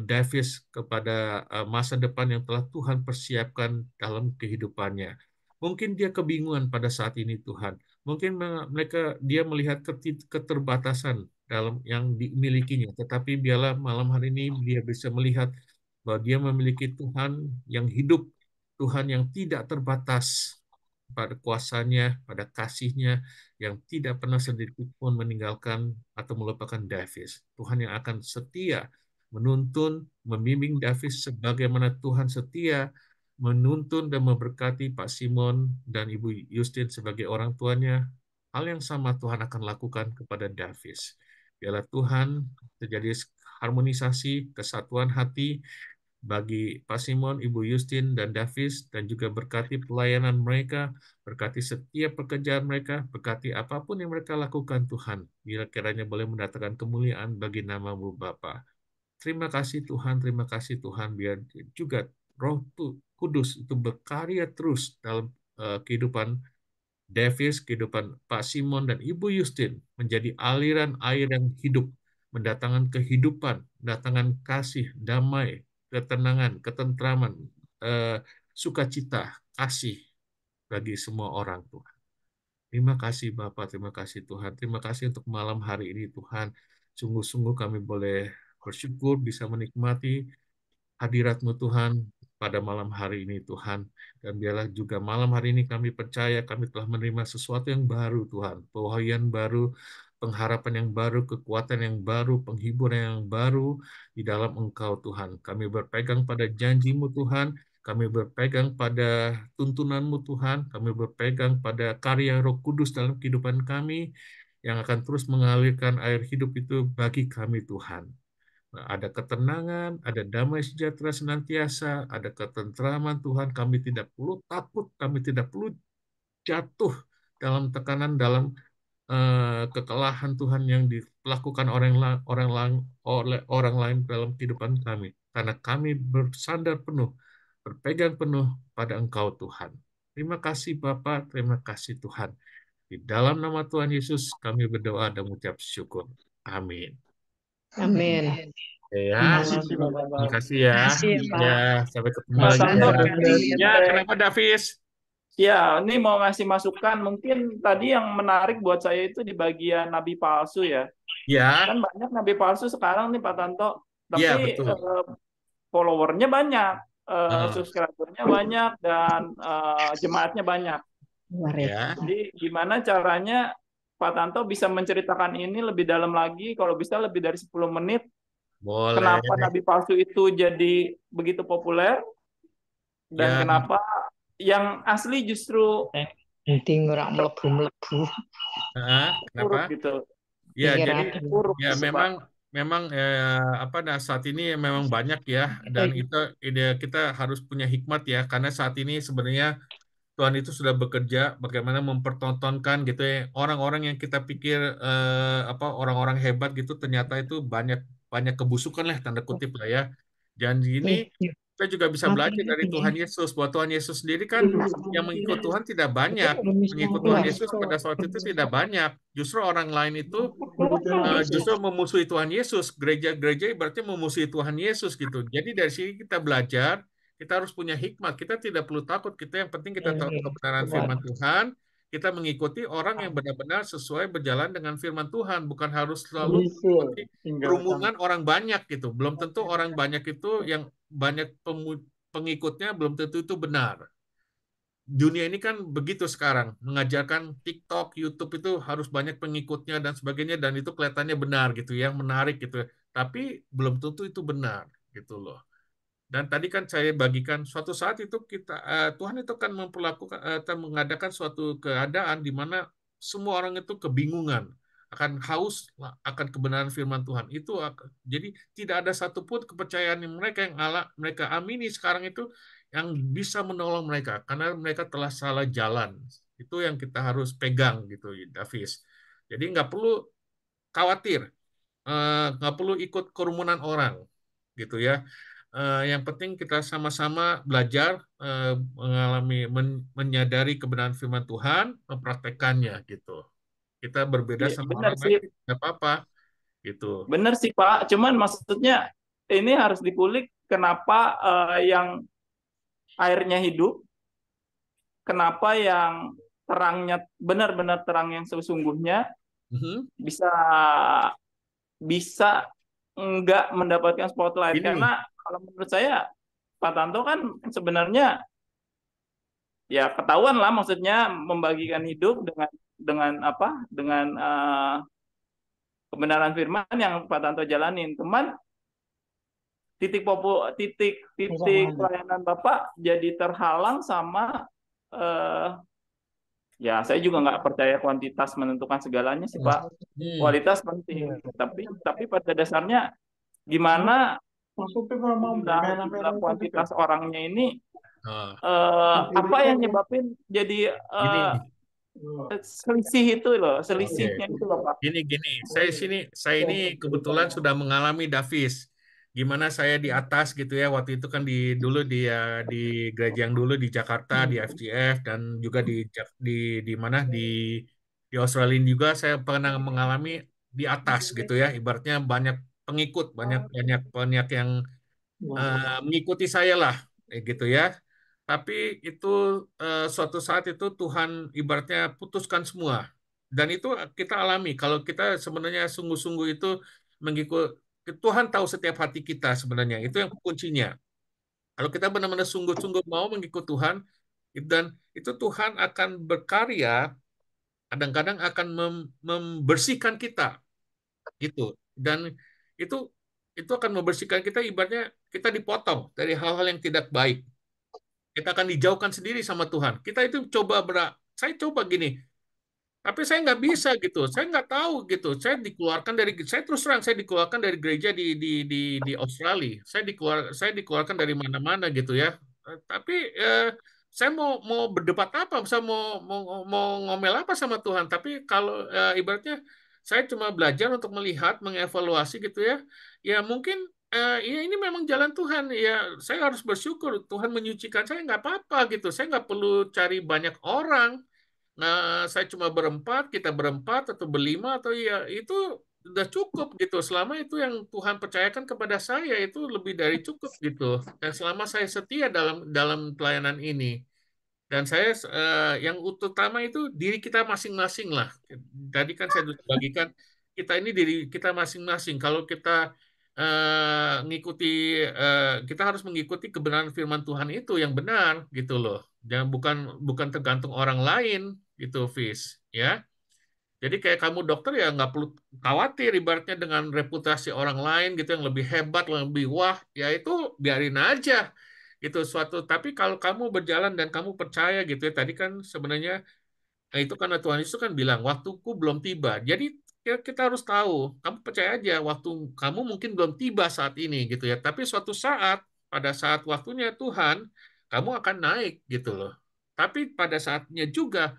Davis kepada masa depan yang telah Tuhan persiapkan dalam kehidupannya. Mungkin dia kebingungan pada saat ini Tuhan. Mungkin dia melihat keterbatasan dalam yang dimilikinya, tetapi biarlah malam hari ini dia bisa melihat bahwa dia memiliki Tuhan yang hidup, Tuhan yang tidak terbatas pada kuasanya, pada kasihnya, yang tidak pernah sedikit pun meninggalkan atau melupakan Davis. Tuhan yang akan setia menuntun, membimbing Davis sebagaimana Tuhan setia menuntun dan memberkati Pak Simon dan Ibu Justin sebagai orang tuanya. Hal yang sama Tuhan akan lakukan kepada Davis. Biarlah Tuhan terjadi harmonisasi, kesatuan hati bagi Pak Simon, Ibu Justin, dan Davis, dan juga berkati pelayanan mereka, berkati setiap pekerjaan mereka, berkati apapun yang mereka lakukan Tuhan. Bila kiranya boleh mendatangkan kemuliaan bagi nama-Mu Bapa. Terima kasih Tuhan, biar juga Roh Kudus itu berkarya terus dalam kehidupan Davis, kehidupan Pak Simon, dan Ibu Justin menjadi aliran air yang hidup, mendatangkan kehidupan, mendatangkan kasih, damai, ketenangan, ketentraman, sukacita, kasih bagi semua orang Tuhan. Terima kasih Bapak, terima kasih Tuhan. Terima kasih untuk malam hari ini Tuhan. Sungguh-sungguh kami boleh bersyukur bisa menikmati hadirat-Mu Tuhan pada malam hari ini Tuhan. Dan biarlah juga malam hari ini kami percaya kami telah menerima sesuatu yang baru Tuhan. Pewahyuan baru, pengharapan yang baru, kekuatan yang baru, penghiburan yang baru di dalam Engkau Tuhan. Kami berpegang pada janji-Mu Tuhan. Kami berpegang pada tuntunan-Mu Tuhan. Kami berpegang pada karya Roh Kudus dalam kehidupan kami yang akan terus mengalirkan air hidup itu bagi kami Tuhan. Ada ketenangan, ada damai sejahtera senantiasa, ada ketentraman Tuhan. Kami tidak perlu takut, kami tidak perlu jatuh dalam tekanan, dalam kekalahan Tuhan yang dilakukan oleh orang lain dalam kehidupan kami. Karena kami bersandar penuh, berpegang penuh pada Engkau Tuhan. Terima kasih Bapa, terima kasih Tuhan. Di dalam nama Tuhan Yesus kami berdoa dan mengucap syukur. Amin. Amin. Ya, Terima kasih Bapak. terima kasih ya. Kasih, Pak. Ya, sampai ketemu Pak lagi Tanto, ya. ini Ya, kenapa Davis? ya, ini mau ngasih masukan. Mungkin tadi yang menarik buat saya itu di bagian nabi palsu ya. Ya, Kan banyak nabi palsu sekarang nih Pak Tanto. ya Tapi betul. followernya banyak, Ah, subscribernya banyak, dan jemaatnya banyak. Luar ya. ya, Jadi gimana caranya Pak Tanto bisa menceritakan ini lebih dalam lagi, kalau bisa lebih dari 10 menit, boleh. kenapa nabi palsu itu jadi begitu populer, dan Ya, kenapa yang asli justru Penting ora mlebu-mlebu. kenapa? buruk gitu. Ya, Pikir jadi ada. Buruk ya gitu, Pak. memang saat ini memang banyak ya, dan itu kita harus punya hikmat ya, karena saat ini sebenarnya Tuhan itu sudah bekerja bagaimana mempertontonkan gitu ya orang-orang yang kita pikir orang-orang hebat gitu, ternyata itu banyak banyak kebusukan lah, tanda kutip lah ya. Dan ini kita juga bisa belajar dari Tuhan Yesus, bahwa Tuhan Yesus sendiri kan yang mengikut Tuhan tidak banyak, pengikut Tuhan Yesus pada saat itu tidak banyak. Justru orang lain itu justru memusuhi Tuhan Yesus. Gereja-gereja berarti memusuhi Tuhan Yesus gitu. Jadi dari sini kita belajar, kita harus punya hikmat. Kita tidak perlu takut. Kita yang penting kita tahu kebenaran firman Tuhan. Kita mengikuti orang yang benar-benar sesuai berjalan dengan firman Tuhan, bukan harus selalu mengikuti kerumunan orang banyak gitu. Belum tentu orang banyak itu yang banyak pengikutnya belum tentu itu benar. Dunia ini kan begitu sekarang, mengajarkan TikTok, YouTube itu harus banyak pengikutnya dan sebagainya, dan itu kelihatannya benar gitu ya, menarik gitu. Tapi belum tentu itu benar gitu loh. Dan tadi kan saya bagikan suatu saat itu Tuhan itu akan akan mengadakan suatu keadaan di mana semua orang itu kebingungan, akan haus akan kebenaran firman Tuhan. Jadi tidak ada satupun kepercayaan yang mereka amini sekarang itu yang bisa menolong mereka karena mereka telah salah jalan. Itu yang kita harus pegang gitu, Davis. Jadi nggak perlu khawatir, nggak perlu ikut kerumunan orang, gitu ya. Yang penting kita sama-sama belajar, menyadari kebenaran firman Tuhan, mempraktekannya, gitu. Kita berbeda Iya, sama benar orang sih. lain, nggak apa-apa, gitu. Benar sih, Pak. Cuman maksudnya ini harus dikulik kenapa yang airnya hidup, kenapa yang terangnya benar-benar terang yang sesungguhnya Mhm. bisa bisa nggak mendapatkan spotlight. Ini, Karena kalau menurut saya Pak Tanto kan sebenarnya ya ketahuan lah, maksudnya membagikan hidup dengan apa, dengan kebenaran firman yang Pak Tanto jalanin. Cuman titik pelayanan Bapak jadi terhalang sama ya saya juga nggak percaya kuantitas menentukan segalanya sih, Pak. Kualitas penting, tapi pada dasarnya gimana jumlah kuantitas orangnya ini apa yang nyebabin jadi gini, selisih itu loh, oke. selisihnya itu loh, Pak. Gini, saya ini kebetulan sudah mengalami Davis. Gimana saya di atas gitu ya, waktu itu kan dulu di gereja yang dulu di Jakarta di FGF dan juga di mana di Australia juga saya pernah mengalami di atas gitu ya, ibaratnya banyak pengikut, banyak banyak banyak yang mengikuti saya lah, gitu ya. Tapi itu suatu saat itu Tuhan ibaratnya putuskan semua. Dan itu kita alami. Kalau kita sebenarnya sungguh-sungguh itu mengikut, Tuhan tahu setiap hati kita sebenarnya. Itu yang kuncinya. Kalau kita benar-benar sungguh-sungguh mau mengikut Tuhan, dan itu Tuhan akan berkarya, kadang-kadang akan membersihkan kita, gitu. Dan itu itu akan membersihkan kita, ibaratnya kita dipotong dari hal-hal yang tidak baik. Kita akan dijauhkan sendiri sama Tuhan. Kita itu saya coba gini, tapi saya nggak bisa gitu. Saya nggak tahu gitu. Saya terus terang saya dikeluarkan dari gereja di Australia. Saya dikeluarkan dari mana-mana gitu ya. Tapi saya mau berdebat apa? Saya mau ngomel apa sama Tuhan? Tapi kalau ibaratnya saya cuma belajar untuk melihat, mengevaluasi gitu ya. Ya mungkin ya ini memang jalan Tuhan. Ya saya harus bersyukur Tuhan menyucikan saya, nggak apa-apa gitu. Saya nggak perlu cari banyak orang. Nah, saya cuma berempat, kita berempat atau berlima atau ya itu udah cukup gitu. Selama itu yang Tuhan percayakan kepada saya itu lebih dari cukup gitu. Dan selama saya setia dalam dalam pelayanan ini, dan saya yang utama itu diri kita masing-masing lah. Tadi kan saya sudah bagikan kita ini diri kita masing-masing. Kalau kita kita harus mengikuti kebenaran firman Tuhan itu yang benar gitu loh. Dan bukan bukan tergantung orang lain gitu, Fis. Ya. Jadi kayak kamu dokter ya nggak perlu khawatir ibaratnya dengan reputasi orang lain gitu yang lebih hebat, lebih wah, ya itu biarin aja gitu suatu. Tapi kalau kamu berjalan dan kamu percaya gitu ya, tadi kan sebenarnya itu karena Tuhan Yesus kan bilang waktuku belum tiba. Jadi ya kita harus tahu, kamu percaya aja waktu kamu mungkin belum tiba saat ini gitu ya. Tapi suatu saat pada saat waktunya Tuhan, kamu akan naik gitu loh. Tapi pada saatnya juga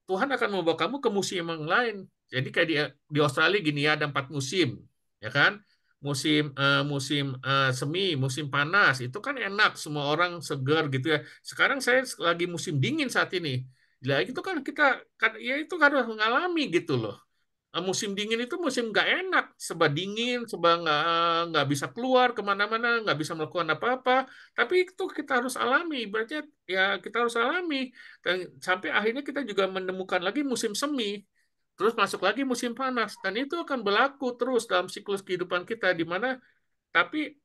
Tuhan akan membawa kamu ke musim yang lain. Jadi kayak di Australia gini ya, ada 4 musim, ya kan? Musim semi, musim panas, itu kan enak, semua orang segar gitu ya. Sekarang saya lagi musim dingin saat ini. Ya itu kan ya itu harus mengalami gitu loh. Musim dingin itu musim nggak enak, sebab dingin, sebab nggak bisa keluar kemana-mana, nggak bisa melakukan apa-apa. Tapi itu kita harus alami, berarti ya kita harus alami. Dan sampai akhirnya kita juga menemukan lagi musim semi, terus masuk lagi musim panas, dan itu akan berlaku terus dalam siklus kehidupan kita, di mana tapi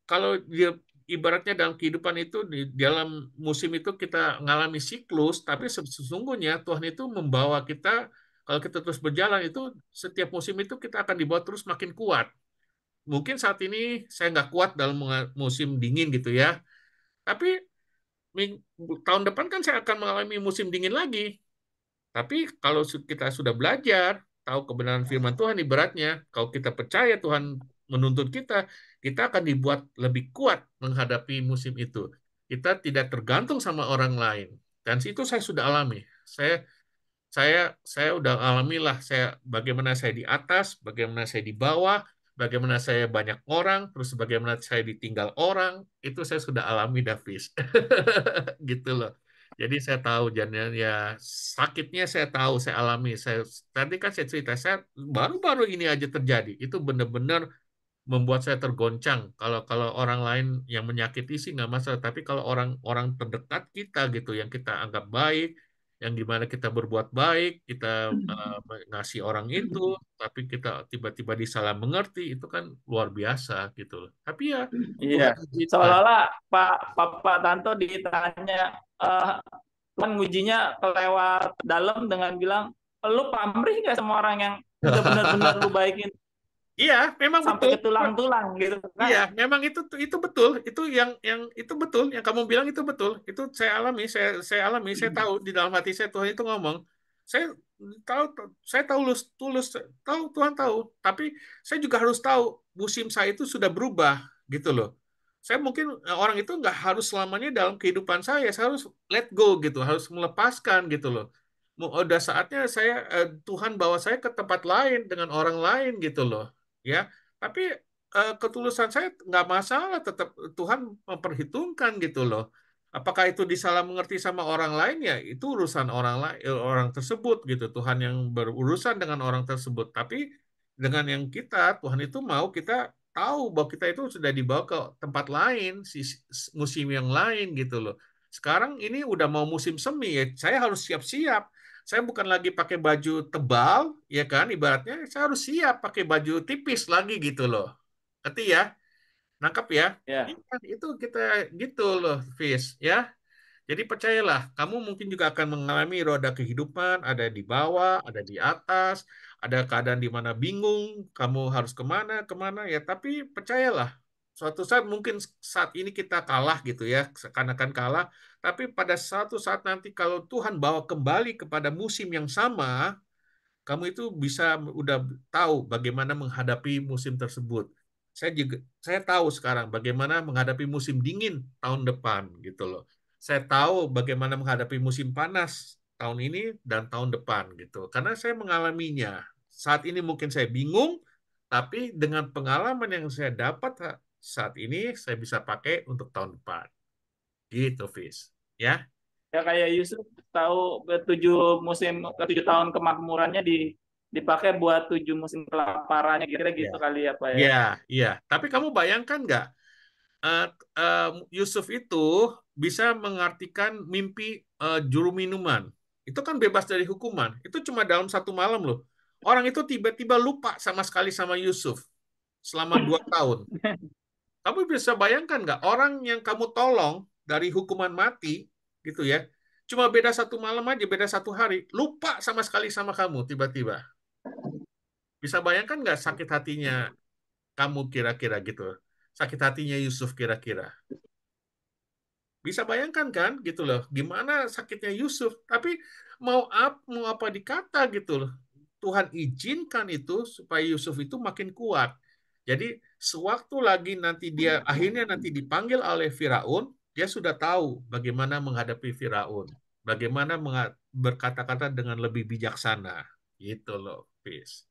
kalau dia ibaratnya dalam kehidupan itu di dalam musim itu kita mengalami siklus, tapi sesungguhnya Tuhan itu membawa kita kalau kita terus berjalan itu setiap musim itu kita akan dibawa terus makin kuat. mungkin saat ini saya nggak kuat dalam musim dingin gitu ya. Tapi tahun depan kan saya akan mengalami musim dingin lagi. Tapi kalau kita sudah belajar, tahu kebenaran firman Tuhan ibaratnya, kalau kita percaya Tuhan menuntut kita, kita akan dibuat lebih kuat menghadapi musim itu. Kita tidak tergantung sama orang lain. Dan itu saya sudah alami. Saya udah alamilah bagaimana saya di atas, bagaimana saya di bawah, bagaimana saya banyak orang, terus bagaimana saya ditinggal orang, itu saya sudah alami, Davis. Gitu loh. Jadi saya tahu jadinya ya sakitnya saya tahu, saya alami. Tadi kan saya cerita, saya baru-baru ini aja terjadi. Itu benar-benar membuat saya tergoncang. Kalau kalau orang lain yang menyakiti sih nggak masalah, tapi kalau orang-orang terdekat kita gitu, yang kita anggap baik, yang dimana kita berbuat baik, kita ngasih orang itu, tapi kita tiba-tiba disalah mengerti, itu kan luar biasa gitu loh. Tapi ya Iya. Tuhan izinkan. Seolah-olah Pak Tanto ditanya, Tuhan ngujinya kelewat dalam dengan bilang, lu pamrih nggak sama orang yang udah benar-benar lu baikin Iya, memang sampai betul. ke tulang-tulang gitu kan? Iya, memang itu betul. Itu yang itu betul. Yang kamu bilang itu betul. Itu saya alami, saya alami, saya tahu di dalam hati saya Tuhan itu ngomong. Saya tahu, saya tahu tulus, tahu Tuhan tahu. Tapi saya juga harus tahu musim saya itu sudah berubah gitu loh. Saya mungkin orang itu nggak harus selamanya dalam kehidupan saya. Saya harus let go gitu, harus melepaskan gitu loh. Udah saatnya Tuhan bawa saya ke tempat lain dengan orang lain gitu loh. Ya, tapi ketulusan saya nggak masalah, tetap Tuhan memperhitungkan gitu loh. Apakah itu disalah mengerti sama orang lain, ya itu urusan orang lain, orang tersebut gitu. Tuhan yang berurusan dengan orang tersebut. Tapi dengan yang Tuhan itu mau kita tahu bahwa kita itu sudah dibawa ke tempat lain, musim yang lain gitu loh. Sekarang ini udah mau musim semi ya, saya harus siap-siap. Saya bukan lagi pakai baju tebal, ya kan? Ibaratnya saya harus siap pakai baju tipis lagi gitu loh. Ngerti ya? Nangkep ya? Ya. Iya, itu kita gitu loh, Fis, ya. Jadi percayalah, kamu mungkin juga akan mengalami roda kehidupan, ada di bawah, ada di atas, ada keadaan di mana bingung, kamu harus kemana, kemana, ya. Tapi percayalah, suatu saat mungkin saat ini kita kalah gitu ya, seakan-akan kalah, tapi pada suatu saat nanti kalau Tuhan bawa kembali kepada musim yang sama, kamu itu bisa udah tahu bagaimana menghadapi musim tersebut. Saya tahu sekarang bagaimana menghadapi musim dingin tahun depan gitu loh. Saya tahu bagaimana menghadapi musim panas tahun ini dan tahun depan gitu. Karena saya mengalaminya. Saat ini mungkin saya bingung, tapi dengan pengalaman yang saya dapat saat ini saya bisa pakai untuk tahun depan. Gitu, Fis. Ya. Ya kayak Yusuf tahu ke tujuh tahun kemakmurannya dipakai buat 7 musim kelaparannya, kira-kira Ya. gitu kali ya Pak ya. Iya, iya. Tapi kamu bayangkan nggak, eh, Yusuf itu bisa mengartikan mimpi juru minuman. Itu kan bebas dari hukuman. Itu cuma dalam satu malam loh. Orang itu tiba-tiba lupa sama sekali sama Yusuf selama 2 tahun. Kamu bisa bayangkan nggak, orang yang kamu tolong dari hukuman mati, gitu ya, cuma beda satu malam aja, beda satu hari, lupa sama sekali sama kamu tiba-tiba. Bisa bayangkan nggak sakit hatinya kamu kira-kira gitu? Sakit hatinya Yusuf kira-kira. Bisa bayangkan kan gitu loh, gimana sakitnya Yusuf. Tapi mau apa dikata gitu loh. Tuhan izinkan itu supaya Yusuf itu makin kuat. Jadi sewaktu lagi nanti dia akhirnya nanti dipanggil oleh Firaun, dia sudah tahu bagaimana menghadapi Firaun, bagaimana berkata-kata dengan lebih bijaksana. Gitu loh, Fis.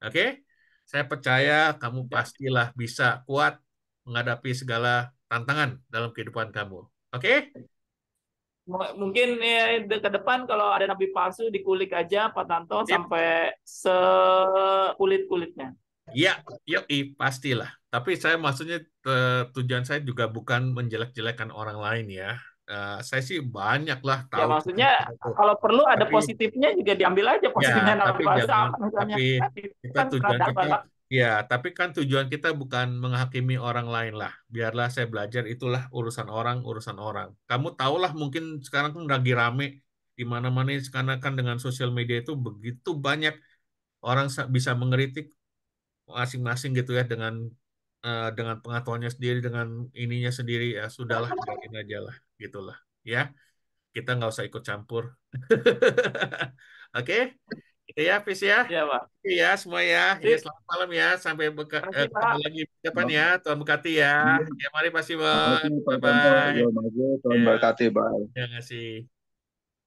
Oke? Saya percaya kamu Ya. pastilah bisa kuat menghadapi segala tantangan dalam kehidupan kamu. Oke? Mungkin ya, ke depan kalau ada nabi palsu dikulik aja Pak Tanto Sip. sampai sekulit-kulitnya. Iya, yoi, pastilah. Tapi saya maksudnya tujuan saya juga bukan menjelek-jelekan orang lain ya. Saya sih banyak lah Ya tahu. maksudnya kalau perlu ada Tapi positifnya juga diambil aja ya, positifnya nabi tapi palsu jangan. apa misalnya. Tapi Kan itu kita kan tujuan kita, peradaban. ya, tapi kan tujuan kita bukan menghakimi orang lain lah. Biarlah saya belajar, itulah urusan orang, urusan orang. Kamu tahulah mungkin sekarang kan lagi rame di mana-mana sekarang kan dengan sosial media itu begitu banyak orang bisa mengeritik masing-masing gitu ya dengan pengetahuannya sendiri, dengan ininya sendiri, ya sudahlah, biarin aja lah, gitulah ya. Kita nggak usah ikut campur. Oke, itu ya, Fis ya. Iya, Pak. Iya semua ya. Ya, Sip. selamat malam ya. Sampai Makasih, ketemu Pak. lagi depan ya. Tuhan berkati ya. Ya, mari Pak Simon. Makasih Pak Tonto. Bye-bye. Yo, maju. Tuhan Ya, berkati, bye. terima kasih.